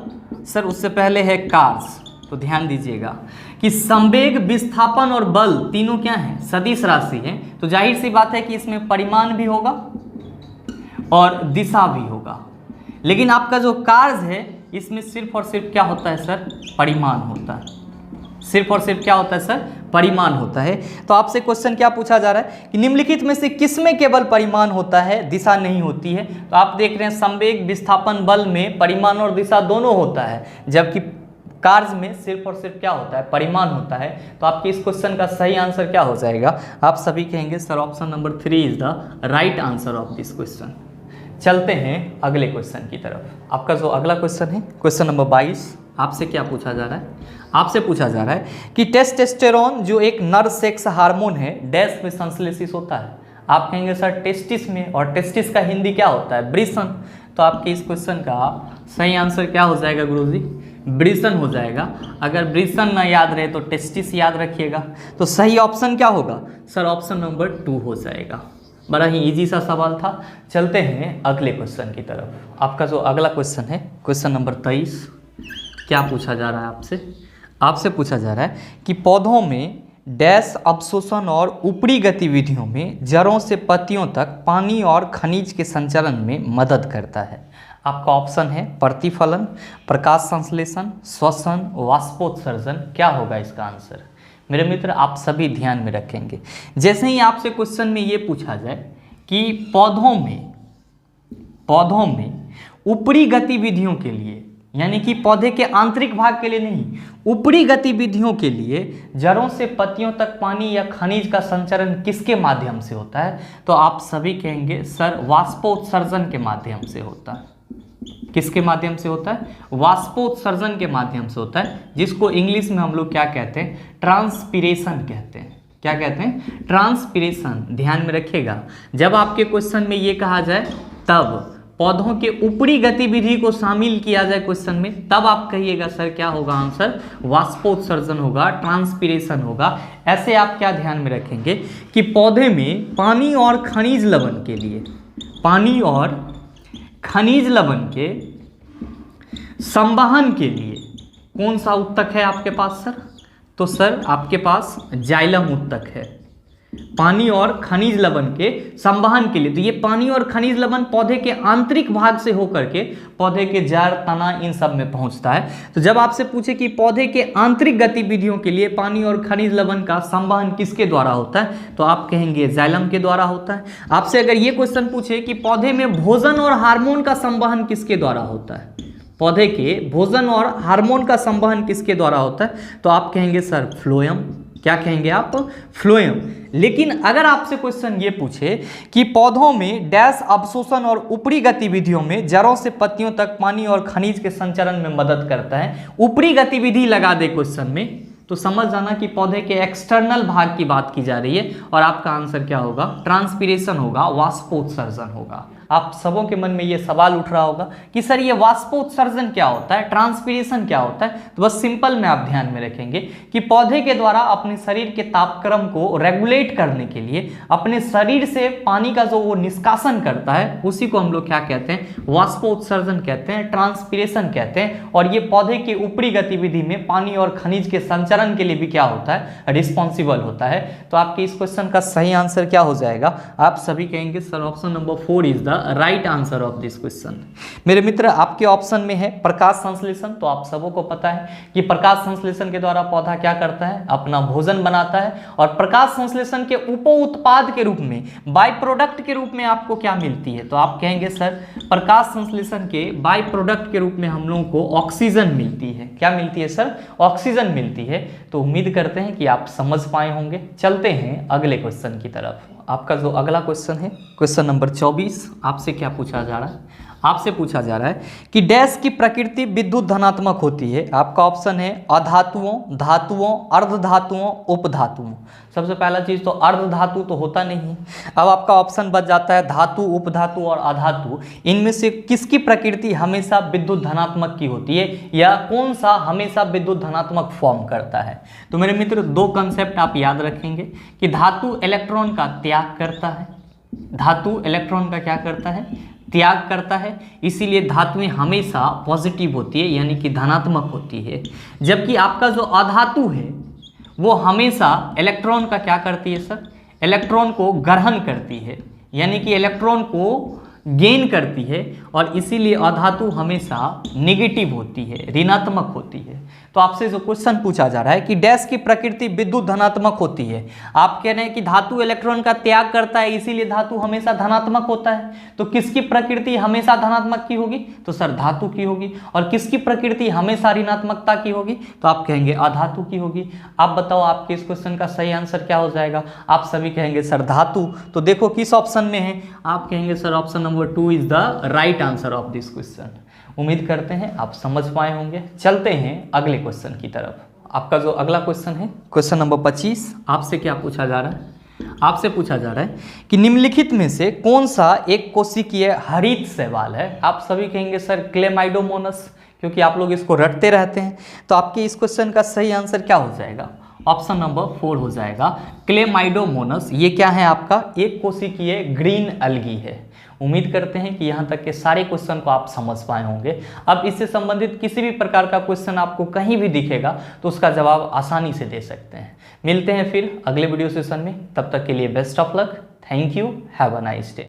S1: सर उससे पहले है कार्य। तो ध्यान दीजिएगा कि संवेग, विस्थापन और बल तीनों क्या हैं, सदिश राशि है। तो जाहिर सी बात है कि इसमें परिमाण भी होगा और दिशा भी होगा। लेकिन आपका जो कार्य है इसमें सिर्फ और सिर्फ क्या होता है सर, परिमाण होता है। सिर्फ और सिर्फ क्या होता है सर, परिमाण होता है। तो आपसे क्वेश्चन क्या पूछा जा रहा है कि निम्नलिखित में से किसमें केवल परिमाण होता है, दिशा नहीं होती है। तो आप देख रहे हैं संवेग, विस्थापन, बल में परिमाण और दिशा दोनों होता है, जबकि कार्य में सिर्फ और सिर्फ क्या होता है, परिमाण होता है। तो आपके इस क्वेश्चन का सही आंसर क्या हो जाएगा, आप सभी कहेंगे sir option number 3 is the right answer of this question. चलते हैं अगले क्वेश्चन की तरफ। आपका जो अगला क्वेश्चन है, क्वेश्चन नंबर 22, आपसे क्या पूछा जा रहा है, आपसे पूछा जा रहा है कि टेस्टोस्टेरोन जो एक नर सेक्स हार्मोन है डैश में संश्लेषित होता है। आप कहेंगे सर टेस्टिस में, और टेस्टिस का हिंदी क्या होता है, वृषण। तो आपके इस क्वेश्चन का सही आंसर क्या हो जाएगा गुरुजी, वृषण हो जाएगा। अगर वृषण ना याद रहे तो टेस्टिस याद रखिएगा। तो सही ऑप्शन क्या होगा सर, ऑप्शन नंबर 2 हो जाएगा। बड़ा ही इजी सा सवाल था। चलते हैं अगले क्वेश्चन की तरफ। आपका जो अगला क्वेश्चन है, क्वेश्चन नंबर 23, क्या पूछा जा रहा है आपसे, आपसे पूछा जा रहा है कि पौधों में डैश अवशोषण और ऊपरी गतिविधियों में जड़ों से पत्तियों तक पानी और खनिज के संचरण में मदद करता है। आपका ऑप्शन है प्रतिफलन, प्रकाश संश्लेषण, श्वसन, वाष्पोत्सर्जन। क्या होगा इसका आंसर, मेरे मित्र आप सभी ध्यान में रखेंगे। जैसे ही आपसे क्वेश्चन में ये पूछा जाए कि पौधों में ऊपरी गतिविधियों के लिए, यानी कि पौधे के आंतरिक भाग के लिए नहीं, ऊपरी गतिविधियों के लिए जड़ों से पत्तियों तक पानी या खनिज का संचरण किसके माध्यम से होता है, तो आप सभी कहेंगे सर वाष्पोत्सर्जन के माध्यम से होता है। किसके माध्यम से होता है, वाष्पोत्सर्जन के माध्यम से होता है, जिसको इंग्लिश में हम लोग क्या कहते हैं, ट्रांसपीरेशन कहते हैं। क्या कहते हैं, ट्रांसपीरेशन। ध्यान में रखिएगा, जब आपके क्वेश्चन में ये कहा जाए तब पौधों के ऊपरी गतिविधि को शामिल किया जाए क्वेश्चन में, तब आप कहिएगा सर क्या होगा आंसर, वाष्पोत्सर्जन होगा, ट्रांसपीरेशन होगा। ऐसे आप क्या ध्यान में रखेंगे कि पौधे में पानी और खनिज लवण के लिए, पानी और खनिज लवण के संवहन के लिए,
S2: कौन सा उत्तक है आपके पास सर? तो सर आपके पास जाइलम उत्तक है, पानी और खनिज लवण के संवहन के लिए। तो ये पानी और खनिज लवण पौधे के आंतरिक भाग से होकर के पौधे के जड़, तना, इन सब में पहुंचता है। तो जब आपसे पूछे कि पौधे के आंतरिक गतिविधियों के लिए पानी और खनिज लवण का संवहन किसके द्वारा होता है, तो आप कहेंगे जाइलम के द्वारा होता है। आपसे अगर ये क्वेश्चन पूछे कि पौधे में भोजन और हार्मोन का संवहन किसके द्वारा होता है, पौधे के भोजन और हार्मोन का संवहन किसके द्वारा होता है, तो आप कहेंगे सर फ्लोएम। क्या कहेंगे आप? फ्लोएम। लेकिन अगर आपसे क्वेश्चन ये पूछे कि पौधों में डैश अवशोषण और ऊपरी गतिविधियों में जड़ों से पत्तियों तक पानी और खनिज के संचरण में मदद करता है, ऊपरी गतिविधि लगा दे क्वेश्चन में, तो समझ जाना कि पौधे के एक्सटर्नल भाग की बात की जा रही है और आपका आंसर क्या होगा? ट्रांसपीरेशन होगा, वाष्पोत्सर्जन होगा। आप सबों के मन में ये सवाल उठ रहा होगा कि सर ये वाष्पोत्सर्जन क्या होता है, ट्रांसपीरेशन क्या होता है? तो बस सिंपल में आप ध्यान में रखेंगे कि पौधे के द्वारा अपने शरीर के तापक्रम को रेगुलेट करने के लिए अपने शरीर से पानी का जो वो निष्कासन करता है उसी को हम लोग क्या कहते हैं? वाष्पोत्सर्जन कहते हैं, ट्रांसपीरेशन कहते हैं। और ये पौधे की ऊपरी गतिविधि में पानी और खनिज के संचरण के लिए भी क्या होता है? रिस्पॉन्सिबल होता है। तो आपके इस क्वेश्चन का सही आंसर क्या हो जाएगा? आप सभी कहेंगे sir option number 4 is the right answer of this question. मेरे मित्र आपके ऑप्शन में है प्रकाश संश्लेषण। तो आप सबों को पता है कि प्रकाश संश्लेषण के द्वारा पौधा क्या करता है? अपना भोजन बनाता है। और प्रकाश संश्लेषण के उप उत्पाद के रूप में, बाय प्रोडक्ट के रूप में आपको क्या मिलती है? तो आप कहेंगे सर प्रकाश संश्लेषण के बाय प्रोडक्ट के रूप में हम लोगों को ऑक्सीजन मिलती है। क्या मिलती है सर? ऑक्सीजन मिलती है। तो उम्मीद करते हैं कि आप समझ पाए होंगे। चलते हैं अगले क्वेश्चन की तरफ। आपका जो अगला क्वेश्चन है क्वेश्चन नंबर 24, आपसे क्या पूछा जा रहा है? आपसे पूछा जा रहा है कि डैश की प्रकृति विद्युत धनात्मक होती है। आपका ऑप्शन है अधातुओं, धातुओं, अर्धधातुओं, उपधातुओं। सबसे पहला चीज तो अर्धधातु तो होता नहीं है। अब आपका ऑप्शन बच जाता है धातु, उपधातु और अधातु। इनमें से किसकी प्रकृति हमेशा विद्युत धनात्मक की होती है, या कौन सा हमेशा विद्युत धनात्मक फॉर्म करता है? तो मेरे मित्र दो कंसेप्ट आप याद रखेंगे कि धातु इलेक्ट्रॉन का त्याग करता है। धातु इलेक्ट्रॉन का क्या करता है? त्याग करता है। इसीलिए धातुएं हमेशा पॉजिटिव होती है, यानी कि धनात्मक होती है। जबकि आपका जो अधातु है वो हमेशा इलेक्ट्रॉन का क्या करती है सर? इलेक्ट्रॉन को ग्रहण करती है, यानी कि इलेक्ट्रॉन को गेन करती है। और इसीलिए अधातु हमेशा नेगेटिव होती है, ऋणात्मक होती है। तो आपसे जो क्वेश्चन पूछा जा रहा है कि डैश की प्रकृति विद्युत धनात्मक होती है, आप कह रहे हैं कि धातु इलेक्ट्रॉन का त्याग करता है, इसीलिए धातु हमेशा धनात्मक होता है। तो किसकी प्रकृति हमेशा धनात्मक की होगी? तो सर धातु की होगी। और किसकी प्रकृति हमेशा ऋणात्मकता की होगी? तो आप कहेंगे अधातु की होगी। आप बताओ आपके इस क्वेश्चन का सही आंसर क्या हो जाएगा? आप सभी कहेंगे सर धातु। तो देखो किस ऑप्शन में है? आप कहेंगे sir option number 2 is the right answer of this question. उम्मीद करते हैं आप समझ पाए होंगे। चलते हैं अगले क्वेश्चन की तरफ। आपका जो अगला क्वेश्चन है क्वेश्चन नंबर 25, आपसे क्या पूछा जा रहा है? आपसे पूछा जा रहा है कि निम्नलिखित में से कौन सा एक कोशिकीय हरित शैवाल है? आप सभी कहेंगे सर क्लेमाइडोमोनस, क्योंकि आप लोग इसको रटते रहते हैं। तो आपके इस क्वेश्चन का सही आंसर क्या हो जाएगा? ऑप्शन नंबर 4 हो जाएगा, क्लेमाइडोमोनस। ये क्या है? आपका एक कोशिकीय ग्रीन अलगी है। उम्मीद करते हैं कि यहाँ तक के सारे क्वेश्चन को आप समझ पाए होंगे। अब इससे संबंधित किसी भी प्रकार का क्वेश्चन आपको कहीं भी दिखेगा तो उसका जवाब आसानी से दे सकते हैं। मिलते हैं फिर अगले वीडियो सेशन में, तब तक के लिए best of luck. Thank you, have a nice day.